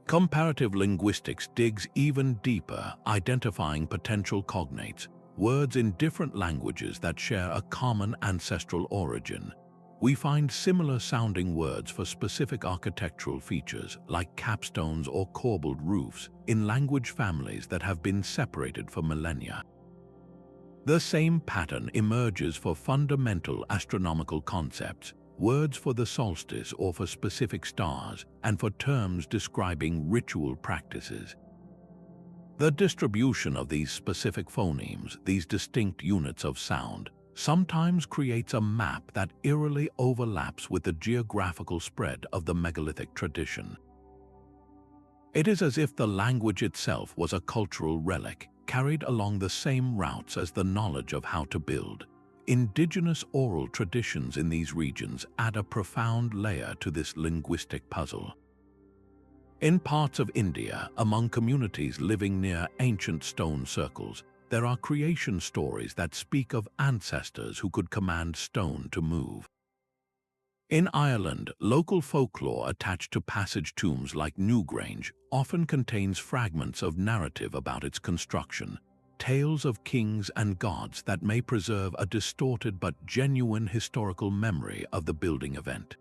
Comparative linguistics digs even deeper, identifying potential cognates, words in different languages that share a common ancestral origin. We find similar-sounding words for specific architectural features, like capstones or corbelled roofs, in language families that have been separated for millennia. The same pattern emerges for fundamental astronomical concepts, words for the solstice or for specific stars, and for terms describing ritual practices. The distribution of these specific phonemes, these distinct units of sound, sometimes creates a map that eerily overlaps with the geographical spread of the megalithic tradition. It is as if the language itself was a cultural relic, carried along the same routes as the knowledge of how to build. Indigenous oral traditions in these regions add a profound layer to this linguistic puzzle. In parts of India, among communities living near ancient stone circles, there are creation stories that speak of ancestors who could command stone to move. In Ireland, local folklore attached to passage tombs like Newgrange often contains fragments of narrative about its construction, tales of kings and gods that may preserve a distorted but genuine historical memory of the building event.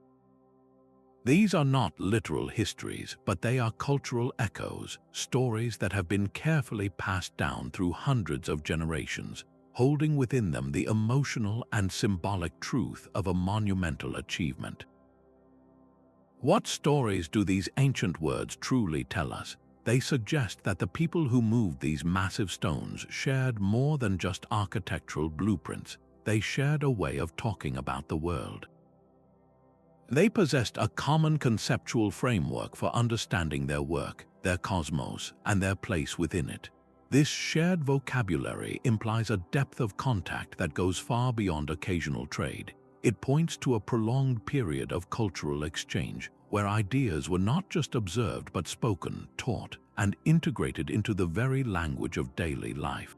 These are not literal histories, but they are cultural echoes, stories that have been carefully passed down through hundreds of generations, holding within them the emotional and symbolic truth of a monumental achievement. What stories do these ancient words truly tell us? They suggest that the people who moved these massive stones shared more than just architectural blueprints. They shared a way of talking about the world. They possessed a common conceptual framework for understanding their work, their cosmos, and their place within it. This shared vocabulary implies a depth of contact that goes far beyond occasional trade. It points to a prolonged period of cultural exchange, where ideas were not just observed but spoken, taught, and integrated into the very language of daily life.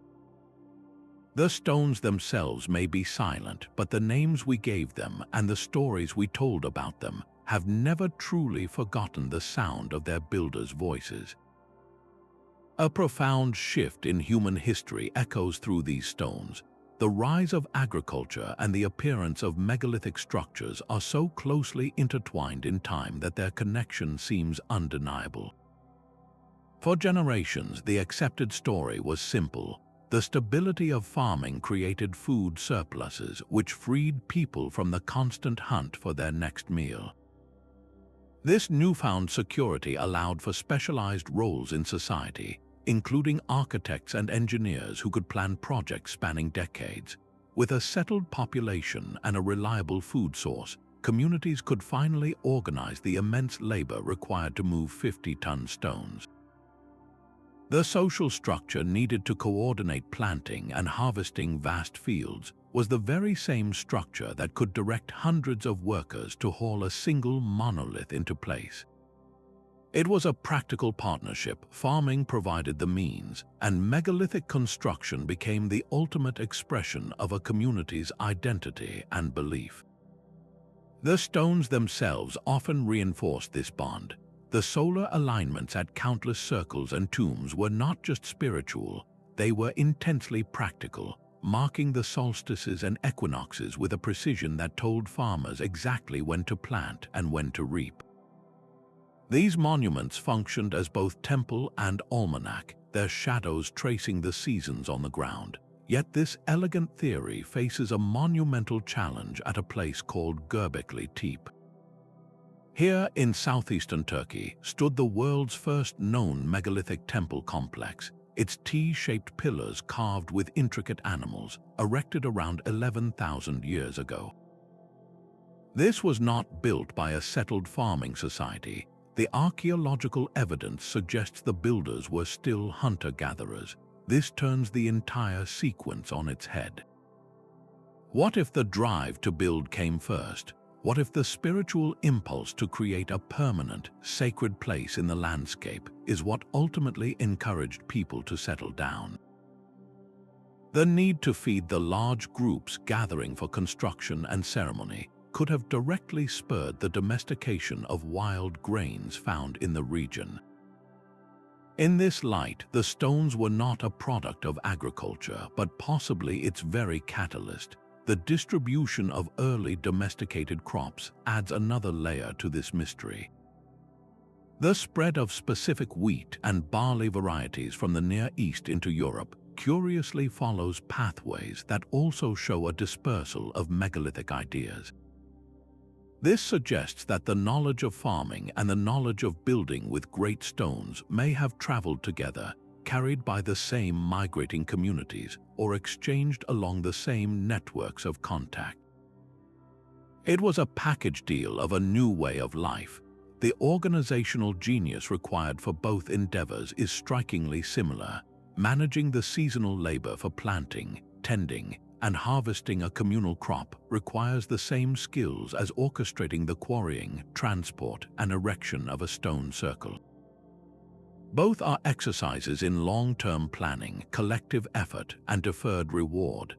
The stones themselves may be silent, but the names we gave them and the stories we told about them have never truly forgotten the sound of their builders' voices. A profound shift in human history echoes through these stones. The rise of agriculture and the appearance of megalithic structures are so closely intertwined in time that their connection seems undeniable. For generations, the accepted story was simple. The stability of farming created food surpluses, which freed people from the constant hunt for their next meal. This newfound security allowed for specialized roles in society, including architects and engineers who could plan projects spanning decades. With a settled population and a reliable food source, communities could finally organize the immense labor required to move 50-ton stones. The social structure needed to coordinate planting and harvesting vast fields was the very same structure that could direct hundreds of workers to haul a single monolith into place. It was a practical partnership. Farming provided the means, and megalithic construction became the ultimate expression of a community's identity and belief. The stones themselves often reinforced this bond. The solar alignments at countless circles and tombs were not just spiritual, they were intensely practical, marking the solstices and equinoxes with a precision that told farmers exactly when to plant and when to reap. These monuments functioned as both temple and almanac, their shadows tracing the seasons on the ground. Yet this elegant theory faces a monumental challenge at a place called Göbekli Tepe. Here in southeastern Turkey stood the world's first known megalithic temple complex. its T-shaped pillars carved with intricate animals, erected around 11,000 years ago. This was not built by a settled farming society. The archaeological evidence suggests the builders were still hunter-gatherers. This turns the entire sequence on its head. What if the drive to build came first? What if the spiritual impulse to create a permanent, sacred place in the landscape is what ultimately encouraged people to settle down? The need to feed the large groups gathering for construction and ceremony could have directly spurred the domestication of wild grains found in the region. In this light, the stones were not a product of agriculture, but possibly its very catalyst. The distribution of early domesticated crops adds another layer to this mystery. The spread of specific wheat and barley varieties from the Near East into Europe curiously follows pathways that also show a dispersal of megalithic ideas. This suggests that the knowledge of farming and the knowledge of building with great stones may have traveled together, carried by the same migrating communities, or exchanged along the same networks of contact. It was a package deal of a new way of life. The organizational genius required for both endeavors is strikingly similar. Managing the seasonal labor for planting, tending, and harvesting a communal crop requires the same skills as orchestrating the quarrying, transport, and erection of a stone circle. Both are exercises in long-term planning, collective effort, and deferred reward.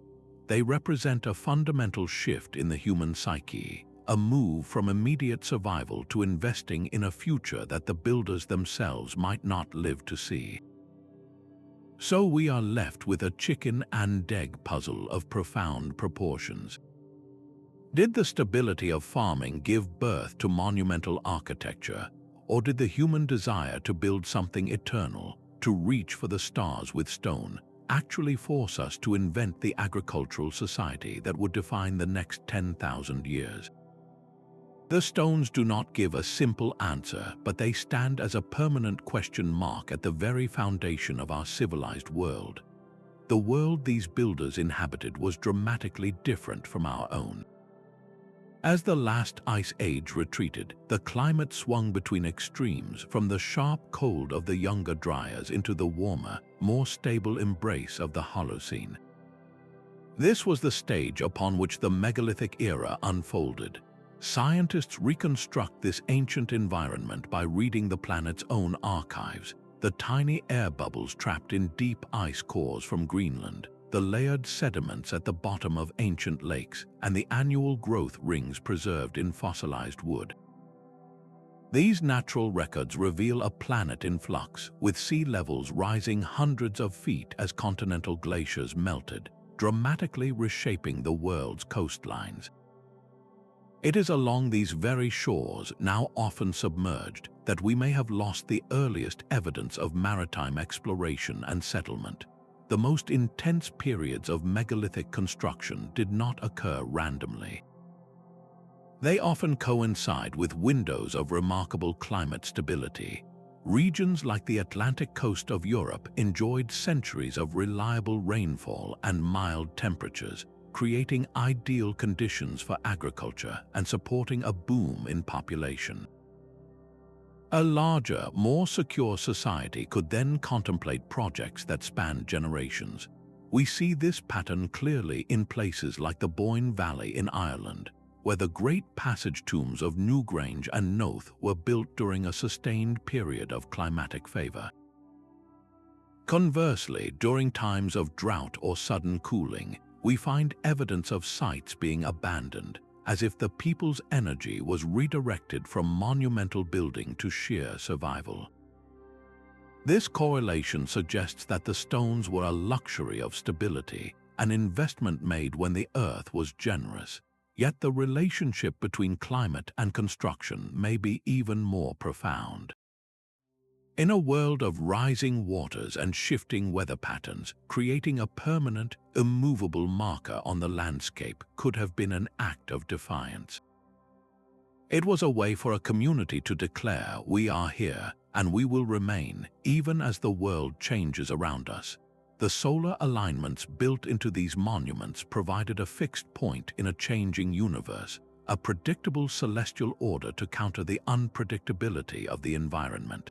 They represent a fundamental shift in the human psyche, a move from immediate survival to investing in a future that the builders themselves might not live to see. So we are left with a chicken and egg puzzle of profound proportions. Did the stability of farming give birth to monumental architecture, or did the human desire to build something eternal, to reach for the stars with stone, actually force us to invent the agricultural society that would define the next 10,000 years? The stones do not give a simple answer, but they stand as a permanent question mark at the very foundation of our civilized world. The world these builders inhabited was dramatically different from our own. As the last ice age retreated, the climate swung between extremes, from the sharp cold of the younger Dryas into the warmer, more stable embrace of the Holocene. This was the stage upon which the megalithic era unfolded. Scientists reconstruct this ancient environment by reading the planet's own archives, the tiny air bubbles trapped in deep ice cores from Greenland, the layered sediments at the bottom of ancient lakes, and the annual growth rings preserved in fossilized wood. These natural records reveal a planet in flux, with sea levels rising hundreds of feet as continental glaciers melted, dramatically reshaping the world's coastlines. It is along these very shores, now often submerged, that we may have lost the earliest evidence of maritime exploration and settlement. The most intense periods of megalithic construction did not occur randomly. They often coincide with windows of remarkable climate stability. Regions like the Atlantic coast of Europe enjoyed centuries of reliable rainfall and mild temperatures, creating ideal conditions for agriculture and supporting a boom in population. A larger, more secure society could then contemplate projects that spanned generations. We see this pattern clearly in places like the Boyne Valley in Ireland, where the great passage tombs of Newgrange and Noath were built during a sustained period of climatic favor. Conversely, during times of drought or sudden cooling, we find evidence of sites being abandoned, as if the people's energy was redirected from monumental building to sheer survival. This correlation suggests that the stones were a luxury of stability, an investment made when the earth was generous. Yet the relationship between climate and construction may be even more profound. In a world of rising waters and shifting weather patterns, creating a permanent, immovable marker on the landscape could have been an act of defiance. It was a way for a community to declare, "We are here, and we will remain, even as the world changes around us." The solar alignments built into these monuments provided a fixed point in a changing universe, a predictable celestial order to counter the unpredictability of the environment.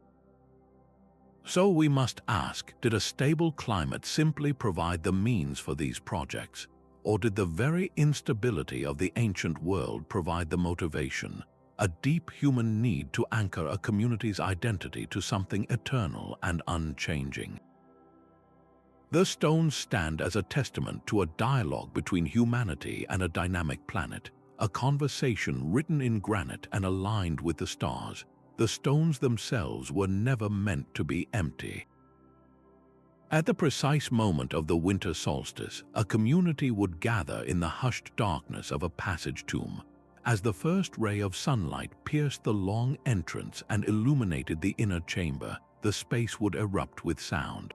So we must ask, did a stable climate simply provide the means for these projects? Or did the very instability of the ancient world provide the motivation, a deep human need to anchor a community's identity to something eternal and unchanging? The stones stand as a testament to a dialogue between humanity and a dynamic planet, a conversation written in granite and aligned with the stars. The stones themselves were never meant to be empty. At the precise moment of the winter solstice, a community would gather in the hushed darkness of a passage tomb. As the first ray of sunlight pierced the long entrance and illuminated the inner chamber, the space would erupt with sound.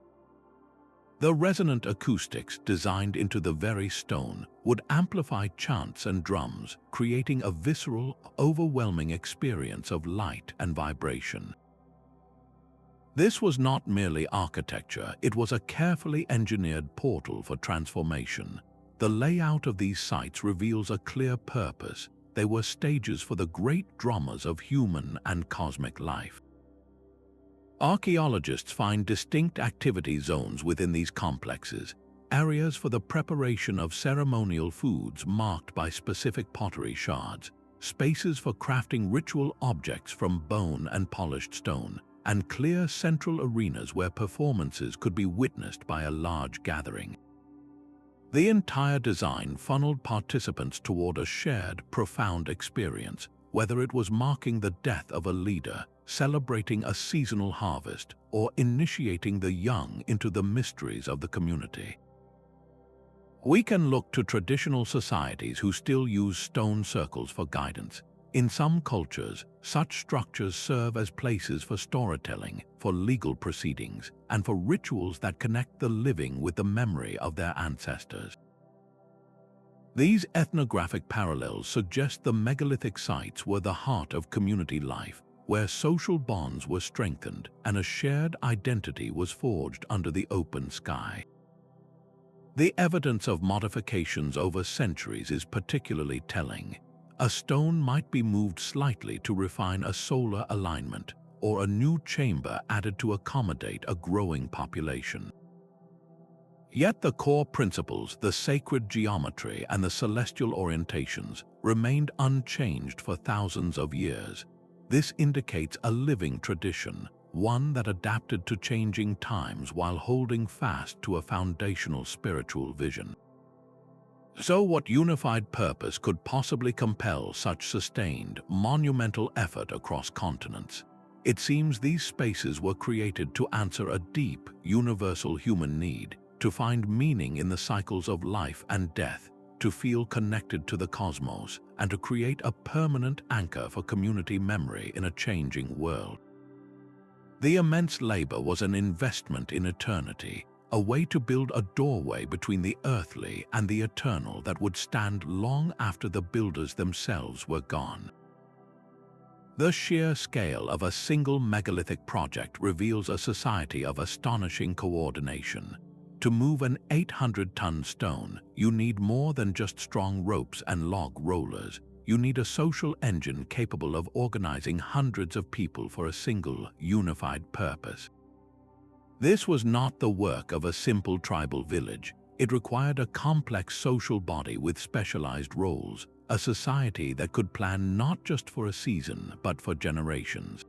The resonant acoustics designed into the very stone would amplify chants and drums, creating a visceral, overwhelming experience of light and vibration. This was not merely architecture, it was a carefully engineered portal for transformation. The layout of these sites reveals a clear purpose. They were stages for the great dramas of human and cosmic life. Archaeologists find distinct activity zones within these complexes, areas for the preparation of ceremonial foods marked by specific pottery shards, spaces for crafting ritual objects from bone and polished stone, and clear central arenas where performances could be witnessed by a large gathering. The entire design funneled participants toward a shared, profound experience, whether it was marking the death of a leader, celebrating a seasonal harvest, or initiating the young into the mysteries of the community. We can look to traditional societies who still use stone circles for guidance. In some cultures, such structures serve as places for storytelling, for legal proceedings, and for rituals that connect the living with the memory of their ancestors. These ethnographic parallels suggest the megalithic sites were the heart of community life, where social bonds were strengthened and a shared identity was forged under the open sky. The evidence of modifications over centuries is particularly telling. A stone might be moved slightly to refine a solar alignment, or a new chamber added to accommodate a growing population. Yet the core principles, the sacred geometry and the celestial orientations, remained unchanged for thousands of years. This indicates a living tradition, one that adapted to changing times while holding fast to a foundational spiritual vision. So what unified purpose could possibly compel such sustained, monumental effort across continents? It seems these spaces were created to answer a deep, universal human need, to find meaning in the cycles of life and death, to feel connected to the cosmos, and to create a permanent anchor for community memory in a changing world. The immense labor was an investment in eternity, a way to build a doorway between the earthly and the eternal that would stand long after the builders themselves were gone. The sheer scale of a single megalithic project reveals a society of astonishing coordination. To move an 800-ton stone, you need more than just strong ropes and log rollers. You need a social engine capable of organizing hundreds of people for a single, unified purpose. This was not the work of a simple tribal village. It required a complex social body with specialized roles, a society that could plan not just for a season, but for generations.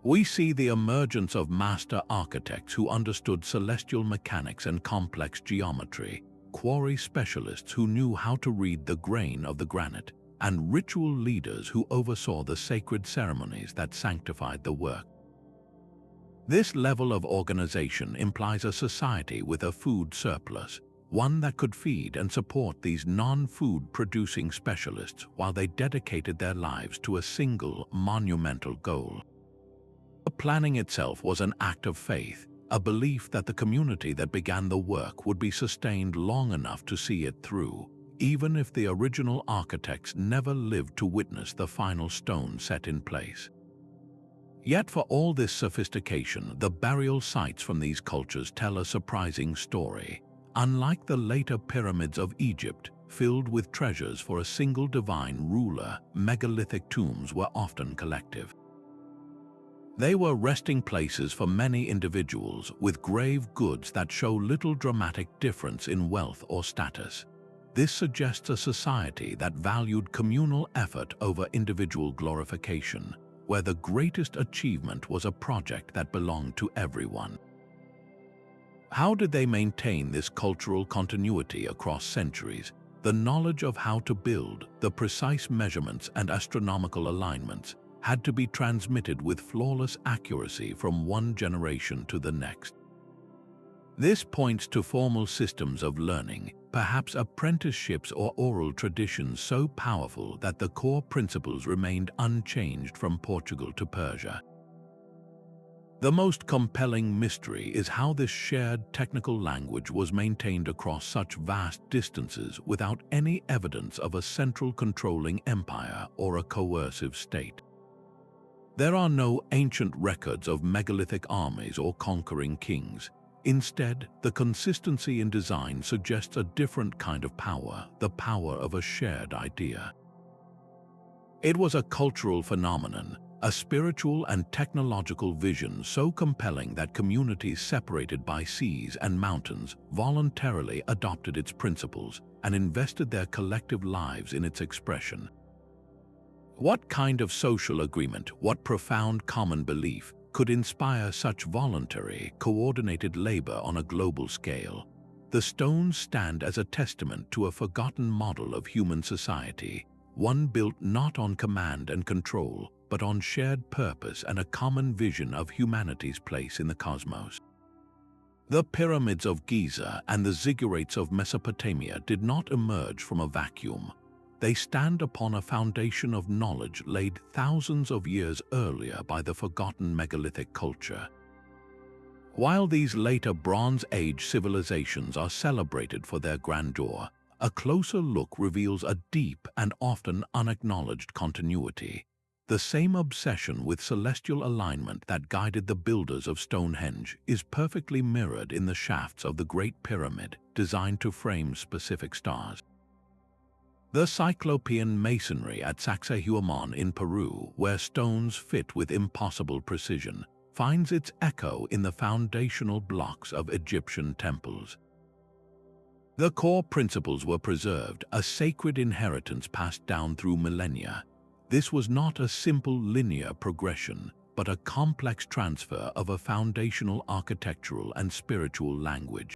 We see the emergence of master architects who understood celestial mechanics and complex geometry, quarry specialists who knew how to read the grain of the granite, and ritual leaders who oversaw the sacred ceremonies that sanctified the work. This level of organization implies a society with a food surplus, one that could feed and support these non-food producing specialists while they dedicated their lives to a single, monumental goal. The planning itself was an act of faith, a belief that the community that began the work would be sustained long enough to see it through, even if the original architects never lived to witness the final stone set in place. Yet for all this sophistication, the burial sites from these cultures tell a surprising story. Unlike the later pyramids of Egypt, filled with treasures for a single divine ruler, megalithic tombs were often collective. They were resting places for many individuals with grave goods that show little dramatic difference in wealth or status. This suggests a society that valued communal effort over individual glorification, where the greatest achievement was a project that belonged to everyone. How did they maintain this cultural continuity across centuries? The knowledge of how to build, the precise measurements and astronomical alignments, had to be transmitted with flawless accuracy from one generation to the next. This points to formal systems of learning, perhaps apprenticeships or oral traditions so powerful that the core principles remained unchanged from Portugal to Persia. The most compelling mystery is how this shared technical language was maintained across such vast distances without any evidence of a central controlling empire or a coercive state. There are no ancient records of megalithic armies or conquering kings. Instead, the consistency in design suggests a different kind of power, the power of a shared idea. It was a cultural phenomenon, a spiritual and technological vision so compelling that communities separated by seas and mountains voluntarily adopted its principles and invested their collective lives in its expression. What kind of social agreement, what profound common belief, could inspire such voluntary, coordinated labor on a global scale? The stones stand as a testament to a forgotten model of human society, one built not on command and control, but on shared purpose and a common vision of humanity's place in the cosmos. The pyramids of Giza and the ziggurats of Mesopotamia did not emerge from a vacuum. They stand upon a foundation of knowledge laid thousands of years earlier by the forgotten megalithic culture. While these later Bronze Age civilizations are celebrated for their grandeur, a closer look reveals a deep and often unacknowledged continuity. The same obsession with celestial alignment that guided the builders of Stonehenge is perfectly mirrored in the shafts of the Great Pyramid, designed to frame specific stars. The Cyclopean masonry at Sacsayhuaman in Peru, where stones fit with impossible precision, finds its echo in the foundational blocks of Egyptian temples. The core principles were preserved, a sacred inheritance passed down through millennia. This was not a simple linear progression, but a complex transfer of a foundational architectural and spiritual language.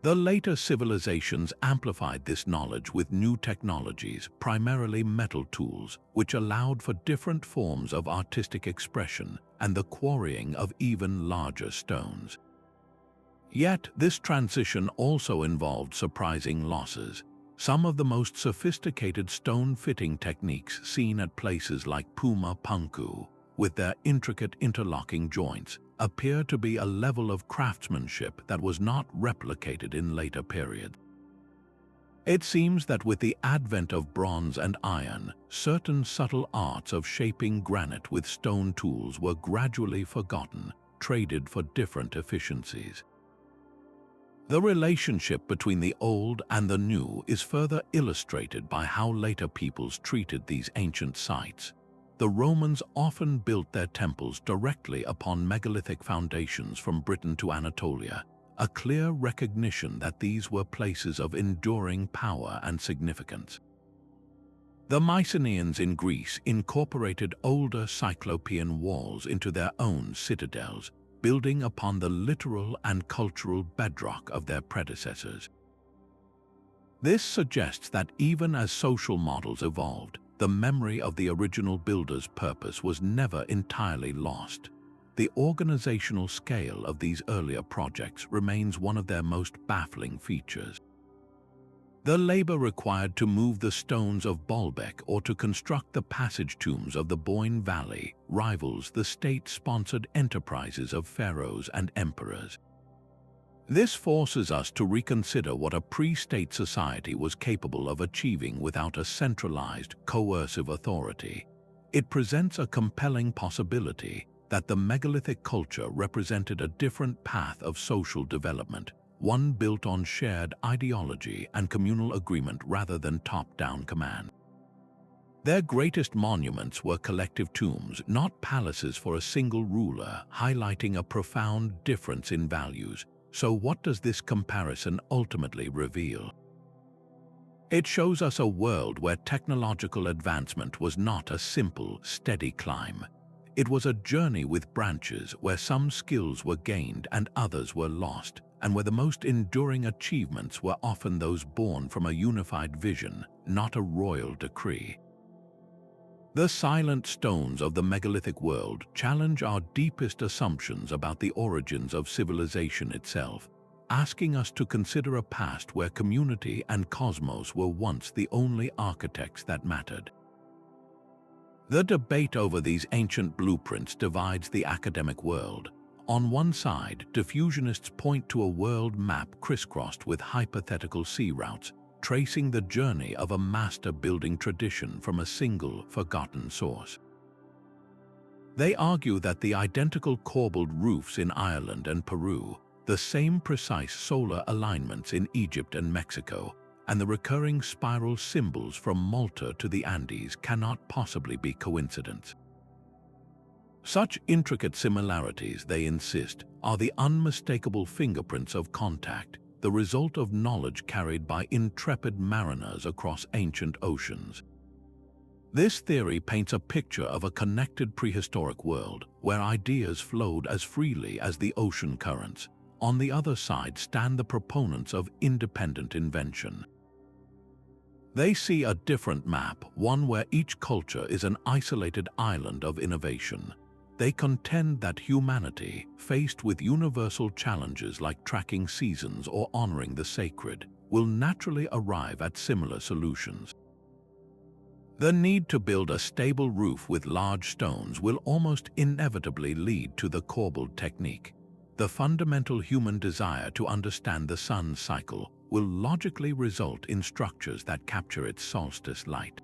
The later civilizations amplified this knowledge with new technologies, primarily metal tools, which allowed for different forms of artistic expression and the quarrying of even larger stones. Yet, this transition also involved surprising losses. Some of the most sophisticated stone fitting techniques seen at places like Puma Punku, with their intricate interlocking joints, appear to be a level of craftsmanship that was not replicated in later periods. It seems that with the advent of bronze and iron, certain subtle arts of shaping granite with stone tools were gradually forgotten, traded for different efficiencies. The relationship between the old and the new is further illustrated by how later peoples treated these ancient sites. The Romans often built their temples directly upon megalithic foundations from Britain to Anatolia, a clear recognition that these were places of enduring power and significance. The Mycenaeans in Greece incorporated older Cyclopean walls into their own citadels, building upon the literal and cultural bedrock of their predecessors. This suggests that even as social models evolved, the memory of the original builder's purpose was never entirely lost. The organizational scale of these earlier projects remains one of their most baffling features. The labor required to move the stones of Baalbek or to construct the passage tombs of the Boyne Valley rivals the state-sponsored enterprises of pharaohs and emperors. This forces us to reconsider what a pre-state society was capable of achieving without a centralized, coercive authority. It presents a compelling possibility that the megalithic culture represented a different path of social development, one built on shared ideology and communal agreement rather than top-down command. Their greatest monuments were collective tombs, not palaces for a single ruler, highlighting a profound difference in values. So what does this comparison ultimately reveal? It shows us a world where technological advancement was not a simple, steady climb. It was a journey with branches where some skills were gained and others were lost, and where the most enduring achievements were often those born from a unified vision, not a royal decree. The silent stones of the megalithic world challenge our deepest assumptions about the origins of civilization itself, asking us to consider a past where community and cosmos were once the only architects that mattered. The debate over these ancient blueprints divides the academic world. On one side, diffusionists point to a world map crisscrossed with hypothetical sea routes, tracing the journey of a master-building tradition from a single, forgotten source. They argue that the identical corbelled roofs in Ireland and Peru, the same precise solar alignments in Egypt and Mexico, and the recurring spiral symbols from Malta to the Andes cannot possibly be coincidence. Such intricate similarities, they insist, are the unmistakable fingerprints of contact, the result of knowledge carried by intrepid mariners across ancient oceans. This theory paints a picture of a connected prehistoric world where ideas flowed as freely as the ocean currents. On the other side stand the proponents of independent invention. They see a different map, one where each culture is an isolated island of innovation. They contend that humanity, faced with universal challenges like tracking seasons or honoring the sacred, will naturally arrive at similar solutions. The need to build a stable roof with large stones will almost inevitably lead to the corbelled technique. The fundamental human desire to understand the sun's cycle will logically result in structures that capture its solstice light.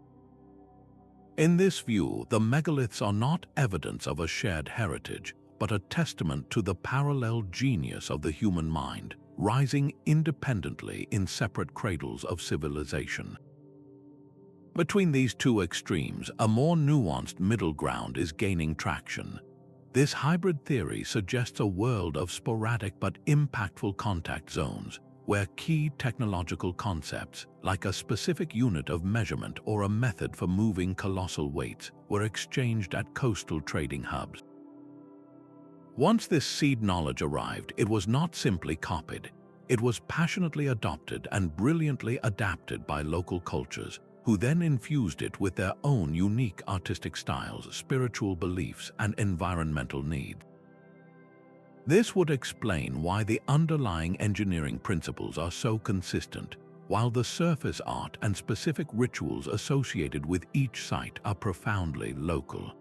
In this view, the megaliths are not evidence of a shared heritage, but a testament to the parallel genius of the human mind, rising independently in separate cradles of civilization. Between these two extremes, a more nuanced middle ground is gaining traction. This hybrid theory suggests a world of sporadic but impactful contact zones, where key technological concepts, like a specific unit of measurement or a method for moving colossal weights, were exchanged at coastal trading hubs. Once this seed knowledge arrived, it was not simply copied. It was passionately adopted and brilliantly adapted by local cultures, who then infused it with their own unique artistic styles, spiritual beliefs, and environmental needs. This would explain why the underlying engineering principles are so consistent, while the surface art and specific rituals associated with each site are profoundly local.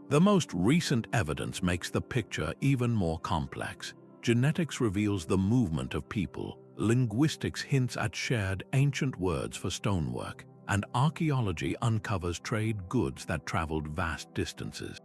The most recent evidence makes the picture even more complex. Genetics reveals the movement of people, linguistics hints at shared ancient words for stonework, and archaeology uncovers trade goods that traveled vast distances.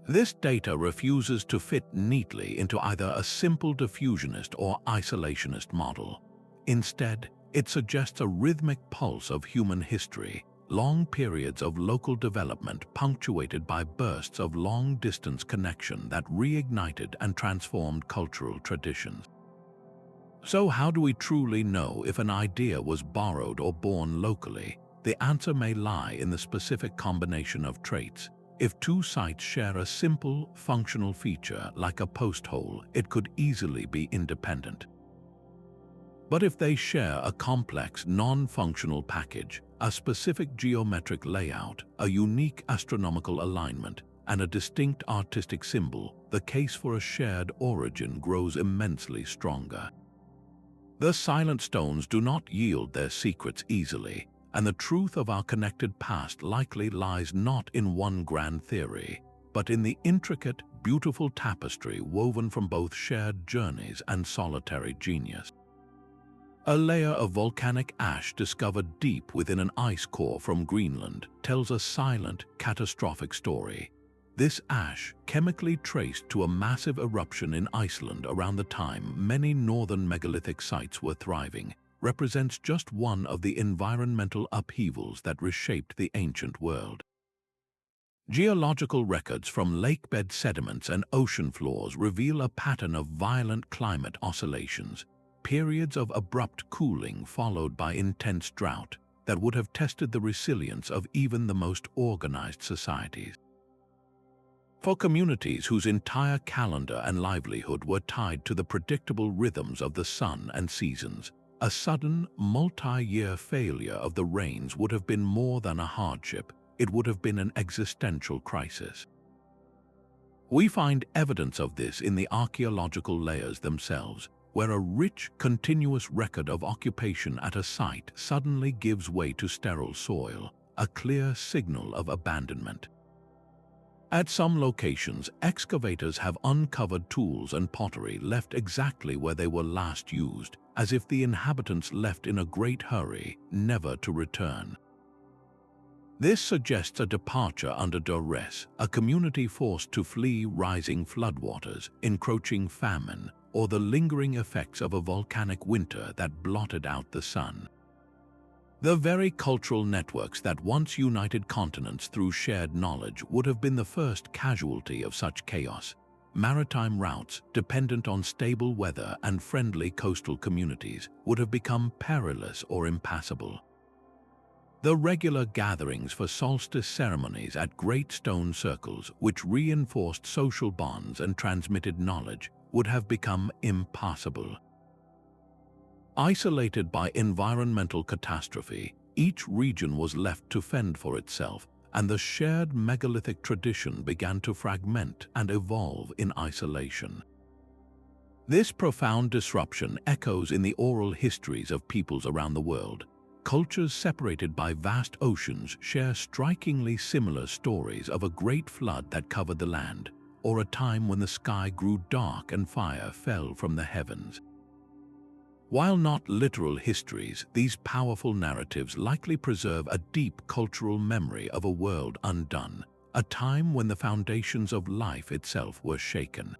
This data refuses to fit neatly into either a simple diffusionist or isolationist model. Instead, it suggests a rhythmic pulse of human history, long periods of local development punctuated by bursts of long-distance connection that reignited and transformed cultural traditions. So how do we truly know if an idea was borrowed or born locally? The answer may lie in the specific combination of traits. If two sites share a simple, functional feature like a post hole, it could easily be independent. But if they share a complex, non-functional package, a specific geometric layout, a unique astronomical alignment, and a distinct artistic symbol, the case for a shared origin grows immensely stronger. The silent stones do not yield their secrets easily, and the truth of our connected past likely lies not in one grand theory, but in the intricate, beautiful tapestry woven from both shared journeys and solitary genius. A layer of volcanic ash discovered deep within an ice core from Greenland tells a silent, catastrophic story. This ash, chemically traced to a massive eruption in Iceland around the time many northern megalithic sites were thriving, represents just one of the environmental upheavals that reshaped the ancient world. Geological records from lakebed sediments and ocean floors reveal a pattern of violent climate oscillations, periods of abrupt cooling followed by intense drought that would have tested the resilience of even the most organized societies. For communities whose entire calendar and livelihood were tied to the predictable rhythms of the sun and seasons, a sudden, multi-year failure of the rains would have been more than a hardship. It would have been an existential crisis. We find evidence of this in the archaeological layers themselves, where a rich, continuous record of occupation at a site suddenly gives way to sterile soil, a clear signal of abandonment. At some locations, excavators have uncovered tools and pottery left exactly where they were last used, as if the inhabitants left in a great hurry, never to return. This suggests a departure under duress, a community forced to flee rising floodwaters, encroaching famine, or the lingering effects of a volcanic winter that blotted out the sun. The very cultural networks that once united continents through shared knowledge would have been the first casualty of such chaos. Maritime routes, dependent on stable weather and friendly coastal communities, would have become perilous or impassable. The regular gatherings for solstice ceremonies at great stone circles, which reinforced social bonds and transmitted knowledge, would have become impossible. Isolated by environmental catastrophe, each region was left to fend for itself, and the shared megalithic tradition began to fragment and evolve in isolation. This profound disruption echoes in the oral histories of peoples around the world. Cultures separated by vast oceans share strikingly similar stories of a great flood that covered the land, or a time when the sky grew dark and fire fell from the heavens. While not literal histories, these powerful narratives likely preserve a deep cultural memory of a world undone, a time when the foundations of life itself were shaken.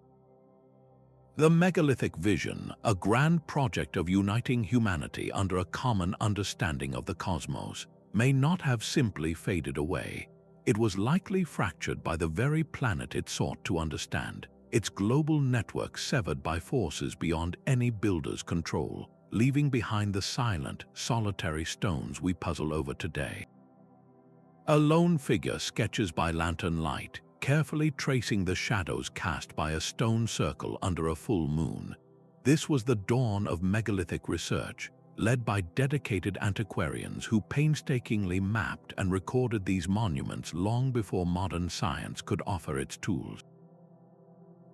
The megalithic vision, a grand project of uniting humanity under a common understanding of the cosmos, may not have simply faded away. It was likely fractured by the very planet it sought to understand, its global network severed by forces beyond any builder's control, leaving behind the silent, solitary stones we puzzle over today. A lone figure sketches by lantern light, carefully tracing the shadows cast by a stone circle under a full moon. This was the dawn of megalithic research, led by dedicated antiquarians who painstakingly mapped and recorded these monuments long before modern science could offer its tools.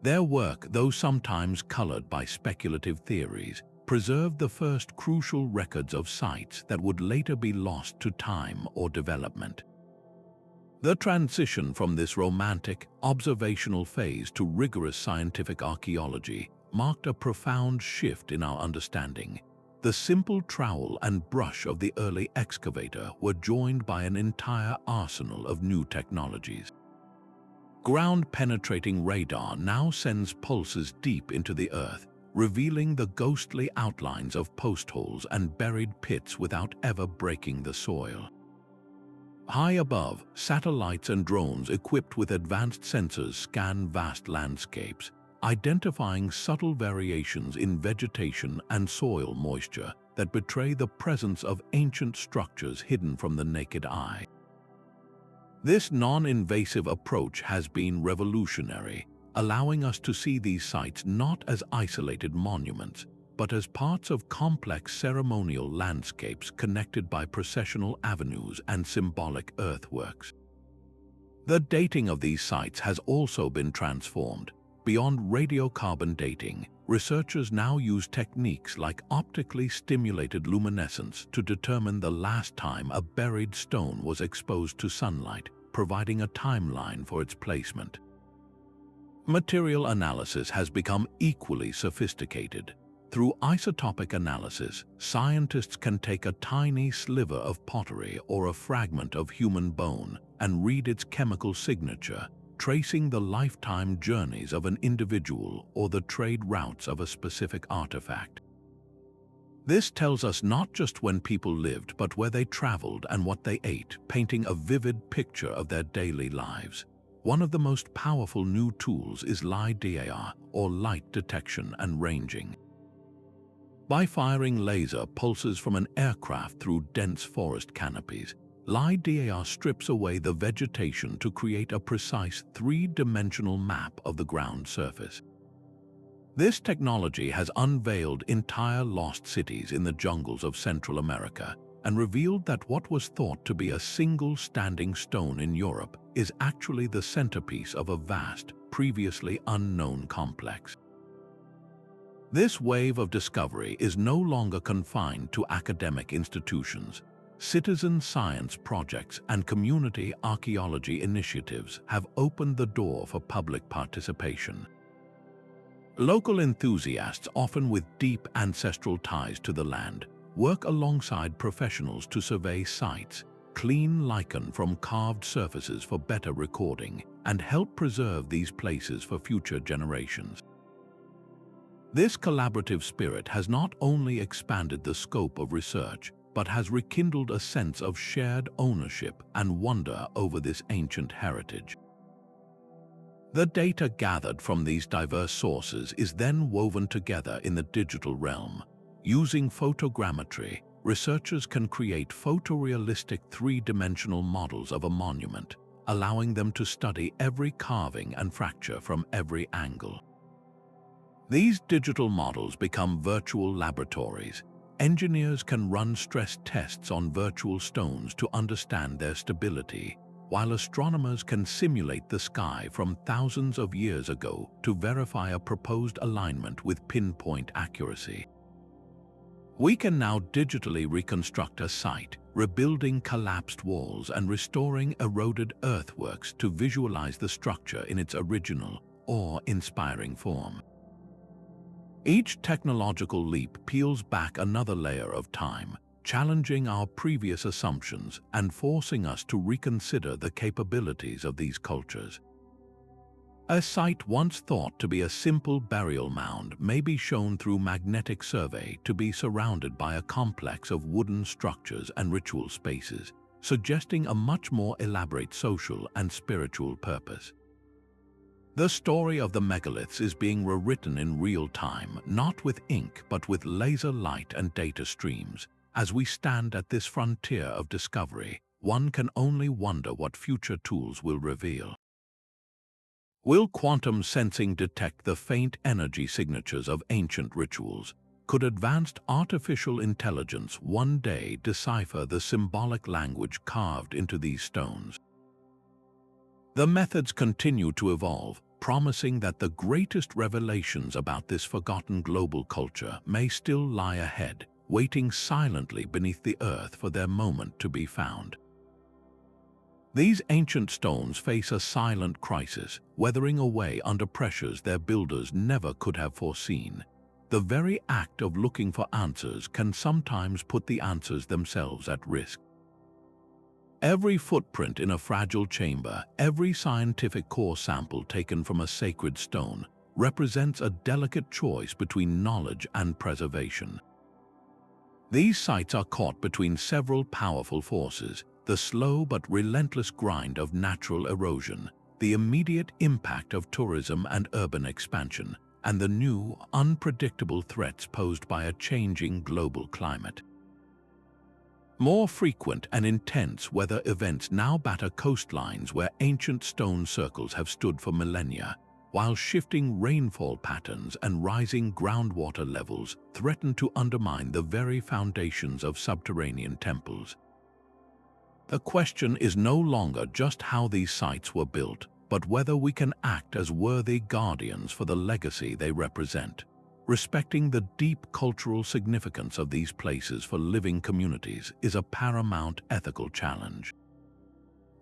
Their work, though sometimes colored by speculative theories, preserved the first crucial records of sites that would later be lost to time or development. The transition from this romantic, observational phase to rigorous scientific archaeology marked a profound shift in our understanding. The simple trowel and brush of the early excavator were joined by an entire arsenal of new technologies. Ground-penetrating radar now sends pulses deep into the earth, revealing the ghostly outlines of post holes and buried pits without ever breaking the soil. High above, satellites and drones equipped with advanced sensors scan vast landscapes, identifying subtle variations in vegetation and soil moisture that betray the presence of ancient structures hidden from the naked eye. This non-invasive approach has been revolutionary, allowing us to see these sites not as isolated monuments, but as parts of complex ceremonial landscapes connected by processional avenues and symbolic earthworks. The dating of these sites has also been transformed. Beyond radiocarbon dating, researchers now use techniques like optically stimulated luminescence to determine the last time a buried stone was exposed to sunlight, providing a timeline for its placement. Material analysis has become equally sophisticated. Through isotopic analysis, scientists can take a tiny sliver of pottery or a fragment of human bone and read its chemical signature, tracing the lifetime journeys of an individual or the trade routes of a specific artifact. This tells us not just when people lived, but where they traveled and what they ate, painting a vivid picture of their daily lives. One of the most powerful new tools is LiDAR, or light detection and ranging. By firing laser pulses from an aircraft through dense forest canopies, LiDAR strips away the vegetation to create a precise three-dimensional map of the ground surface. This technology has unveiled entire lost cities in the jungles of Central America and revealed that what was thought to be a single standing stone in Europe is actually the centerpiece of a vast, previously unknown complex. This wave of discovery is no longer confined to academic institutions. Citizen science projects and community archaeology initiatives have opened the door for public participation. Local enthusiasts, often with deep ancestral ties to the land, work alongside professionals to survey sites, clean lichen from carved surfaces for better recording, and help preserve these places for future generations. This collaborative spirit has not only expanded the scope of research, but has rekindled a sense of shared ownership and wonder over this ancient heritage. The data gathered from these diverse sources is then woven together in the digital realm. Using photogrammetry, researchers can create photorealistic three-dimensional models of a monument, allowing them to study every carving and fracture from every angle. These digital models become virtual laboratories. Engineers can run stress tests on virtual stones to understand their stability, while astronomers can simulate the sky from thousands of years ago to verify a proposed alignment with pinpoint accuracy. We can now digitally reconstruct a site, rebuilding collapsed walls and restoring eroded earthworks to visualize the structure in its original, awe-inspiring form. Each technological leap peels back another layer of time, challenging our previous assumptions and forcing us to reconsider the capabilities of these cultures. A site once thought to be a simple burial mound may be shown through magnetic survey to be surrounded by a complex of wooden structures and ritual spaces, suggesting a much more elaborate social and spiritual purpose. The story of the megaliths is being rewritten in real time, not with ink but with laser light and data streams. As we stand at this frontier of discovery, one can only wonder what future tools will reveal. Will quantum sensing detect the faint energy signatures of ancient rituals? Could advanced artificial intelligence one day decipher the symbolic language carved into these stones? The methods continue to evolve, promising that the greatest revelations about this forgotten global culture may still lie ahead, waiting silently beneath the earth for their moment to be found. These ancient stones face a silent crisis, weathering away under pressures their builders never could have foreseen. The very act of looking for answers can sometimes put the answers themselves at risk. Every footprint in a fragile chamber, every scientific core sample taken from a sacred stone, represents a delicate choice between knowledge and preservation. These sites are caught between several powerful forces: the slow but relentless grind of natural erosion, the immediate impact of tourism and urban expansion, and the new, unpredictable threats posed by a changing global climate. More frequent and intense weather events now batter coastlines where ancient stone circles have stood for millennia, while shifting rainfall patterns and rising groundwater levels threaten to undermine the very foundations of subterranean temples. The question is no longer just how these sites were built, but whether we can act as worthy guardians for the legacy they represent. Respecting the deep cultural significance of these places for living communities is a paramount ethical challenge.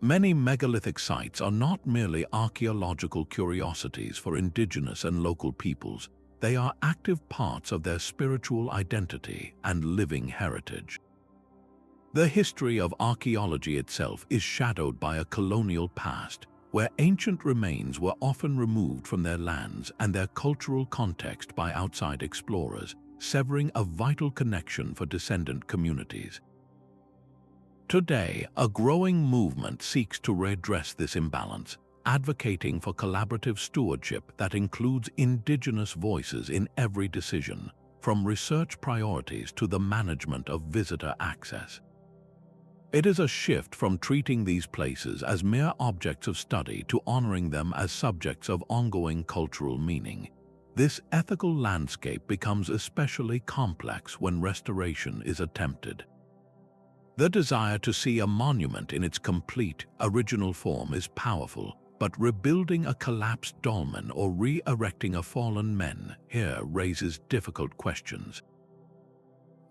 Many megalithic sites are not merely archaeological curiosities for indigenous and local peoples. They are active parts of their spiritual identity and living heritage. The history of archaeology itself is shadowed by a colonial past, where ancient remains were often removed from their lands and their cultural context by outside explorers, severing a vital connection for descendant communities. Today, a growing movement seeks to redress this imbalance, advocating for collaborative stewardship that includes indigenous voices in every decision, from research priorities to the management of visitor access. It is a shift from treating these places as mere objects of study to honoring them as subjects of ongoing cultural meaning. This ethical landscape becomes especially complex when restoration is attempted. The desire to see a monument in its complete, original form is powerful, but rebuilding a collapsed dolmen or re-erecting a fallen men here raises difficult questions.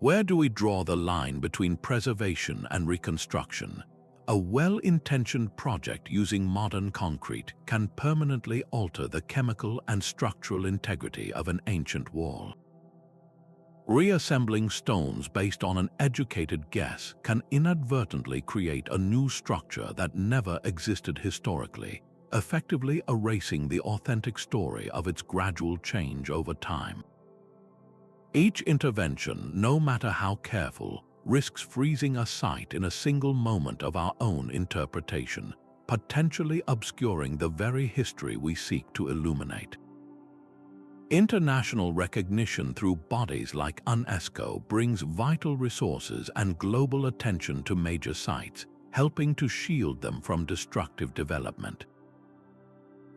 Where do we draw the line between preservation and reconstruction? A well-intentioned project using modern concrete can permanently alter the chemical and structural integrity of an ancient wall. Reassembling stones based on an educated guess can inadvertently create a new structure that never existed historically, effectively erasing the authentic story of its gradual change over time. Each intervention, no matter how careful, risks freezing a site in a single moment of our own interpretation, potentially obscuring the very history we seek to illuminate. International recognition through bodies like UNESCO brings vital resources and global attention to major sites, helping to shield them from destructive development.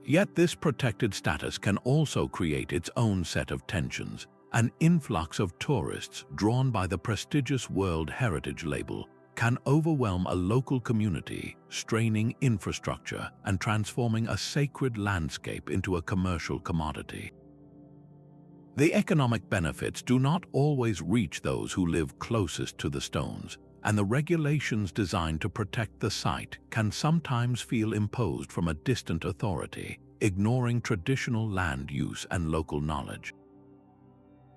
Yet this protected status can also create its own set of tensions. An influx of tourists drawn by the prestigious World Heritage label can overwhelm a local community, straining infrastructure and transforming a sacred landscape into a commercial commodity. The economic benefits do not always reach those who live closest to the stones, and the regulations designed to protect the site can sometimes feel imposed from a distant authority, ignoring traditional land use and local knowledge.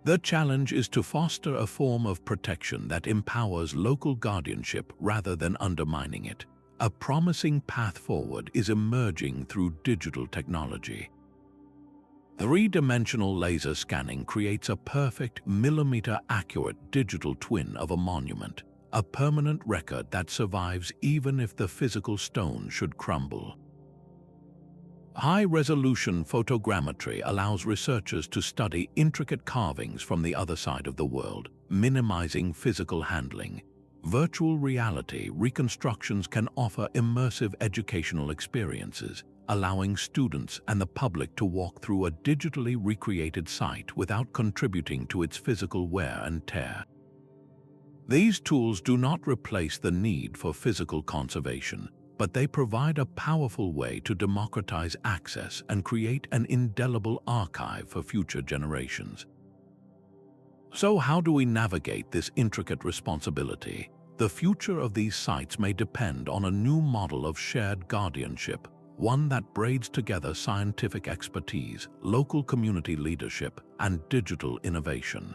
The challenge is to foster a form of protection that empowers local guardianship rather than undermining it. A promising path forward is emerging through digital technology. Three-dimensional laser scanning creates a perfect, millimeter-accurate digital twin of a monument, a permanent record that survives even if the physical stone should crumble. High-resolution photogrammetry allows researchers to study intricate carvings from the other side of the world, minimizing physical handling. Virtual reality reconstructions can offer immersive educational experiences, allowing students and the public to walk through a digitally recreated site without contributing to its physical wear and tear. These tools do not replace the need for physical conservation, but they provide a powerful way to democratize access and create an indelible archive for future generations. So how do we navigate this intricate responsibility? The future of these sites may depend on a new model of shared guardianship, one that braids together scientific expertise, local community leadership, and digital innovation.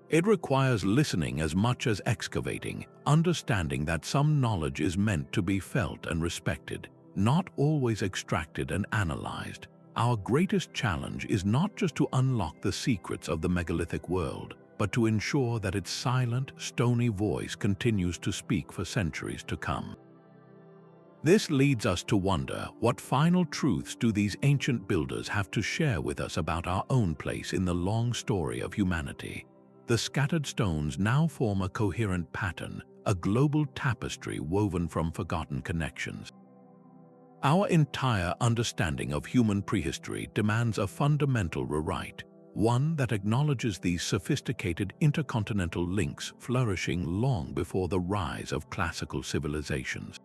It requires listening as much as excavating, understanding that some knowledge is meant to be felt and respected, not always extracted and analyzed. Our greatest challenge is not just to unlock the secrets of the megalithic world, but to ensure that its silent, stony voice continues to speak for centuries to come. This leads us to wonder, what final truths do these ancient builders have to share with us about our own place in the long story of humanity? The scattered stones now form a coherent pattern, a global tapestry woven from forgotten connections. Our entire understanding of human prehistory demands a fundamental rewrite, one that acknowledges these sophisticated intercontinental links flourishing long before the rise of classical civilizations.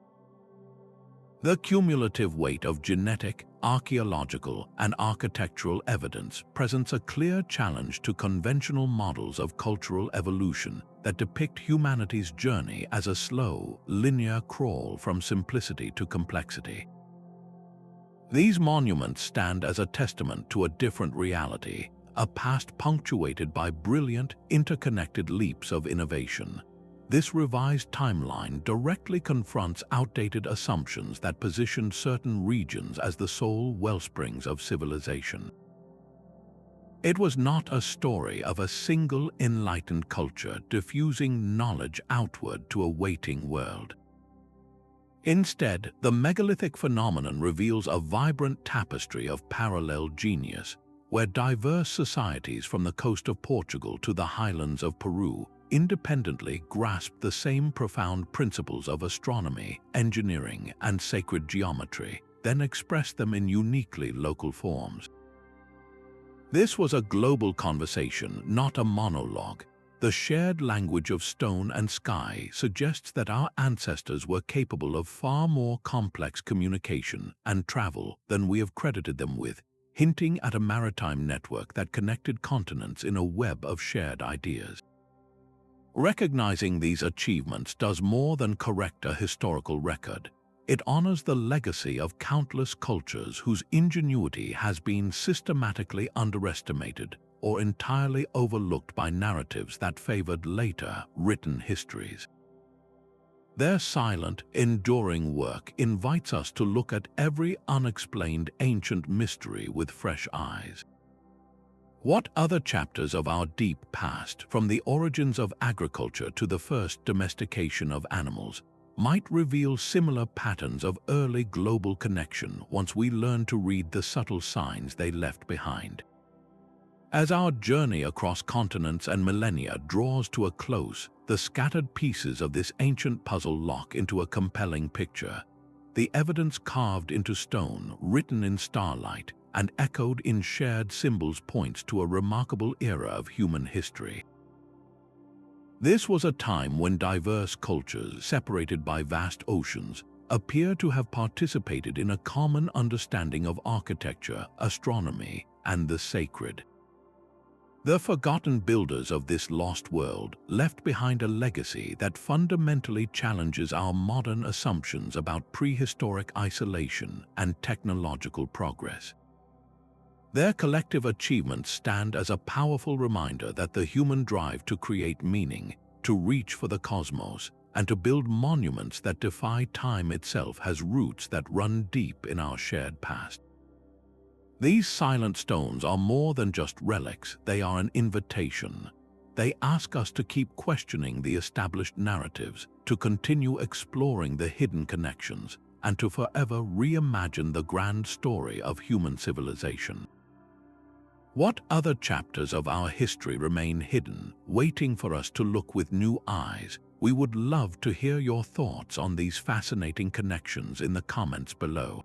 The cumulative weight of genetic, archaeological, and architectural evidence presents a clear challenge to conventional models of cultural evolution that depict humanity's journey as a slow, linear crawl from simplicity to complexity. These monuments stand as a testament to a different reality, a past punctuated by brilliant, interconnected leaps of innovation. This revised timeline directly confronts outdated assumptions that positioned certain regions as the sole wellsprings of civilization. It was not a story of a single enlightened culture diffusing knowledge outward to a waiting world. Instead, the megalithic phenomenon reveals a vibrant tapestry of parallel genius, where diverse societies from the coast of Portugal to the highlands of Peru independently grasped the same profound principles of astronomy, engineering, and sacred geometry, then expressed them in uniquely local forms. This was a global conversation, not a monologue. The shared language of stone and sky suggests that our ancestors were capable of far more complex communication and travel than we have credited them with, hinting at a maritime network that connected continents in a web of shared ideas. Recognizing these achievements does more than correct a historical record. It honors the legacy of countless cultures whose ingenuity has been systematically underestimated or entirely overlooked by narratives that favored later, written histories. Their silent, enduring work invites us to look at every unexplained ancient mystery with fresh eyes. What other chapters of our deep past, from the origins of agriculture to the first domestication of animals, might reveal similar patterns of early global connection once we learn to read the subtle signs they left behind? As our journey across continents and millennia draws to a close, the scattered pieces of this ancient puzzle lock into a compelling picture. The evidence carved into stone, written in starlight, and echoed in shared symbols points to a remarkable era of human history. This was a time when diverse cultures, separated by vast oceans, appear to have participated in a common understanding of architecture, astronomy, and the sacred. The forgotten builders of this lost world left behind a legacy that fundamentally challenges our modern assumptions about prehistoric isolation and technological progress. Their collective achievements stand as a powerful reminder that the human drive to create meaning, to reach for the cosmos, and to build monuments that defy time itself has roots that run deep in our shared past. These silent stones are more than just relics, they are an invitation. They ask us to keep questioning the established narratives, to continue exploring the hidden connections, and to forever reimagine the grand story of human civilization. What other chapters of our history remain hidden, waiting for us to look with new eyes? We would love to hear your thoughts on these fascinating connections in the comments below.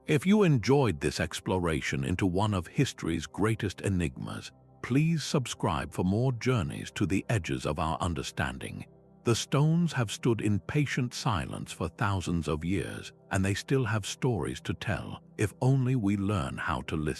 If you enjoyed this exploration into one of history's greatest enigmas, please subscribe for more journeys to the edges of our understanding. The stones have stood in patient silence for thousands of years, and they still have stories to tell if only we learn how to listen.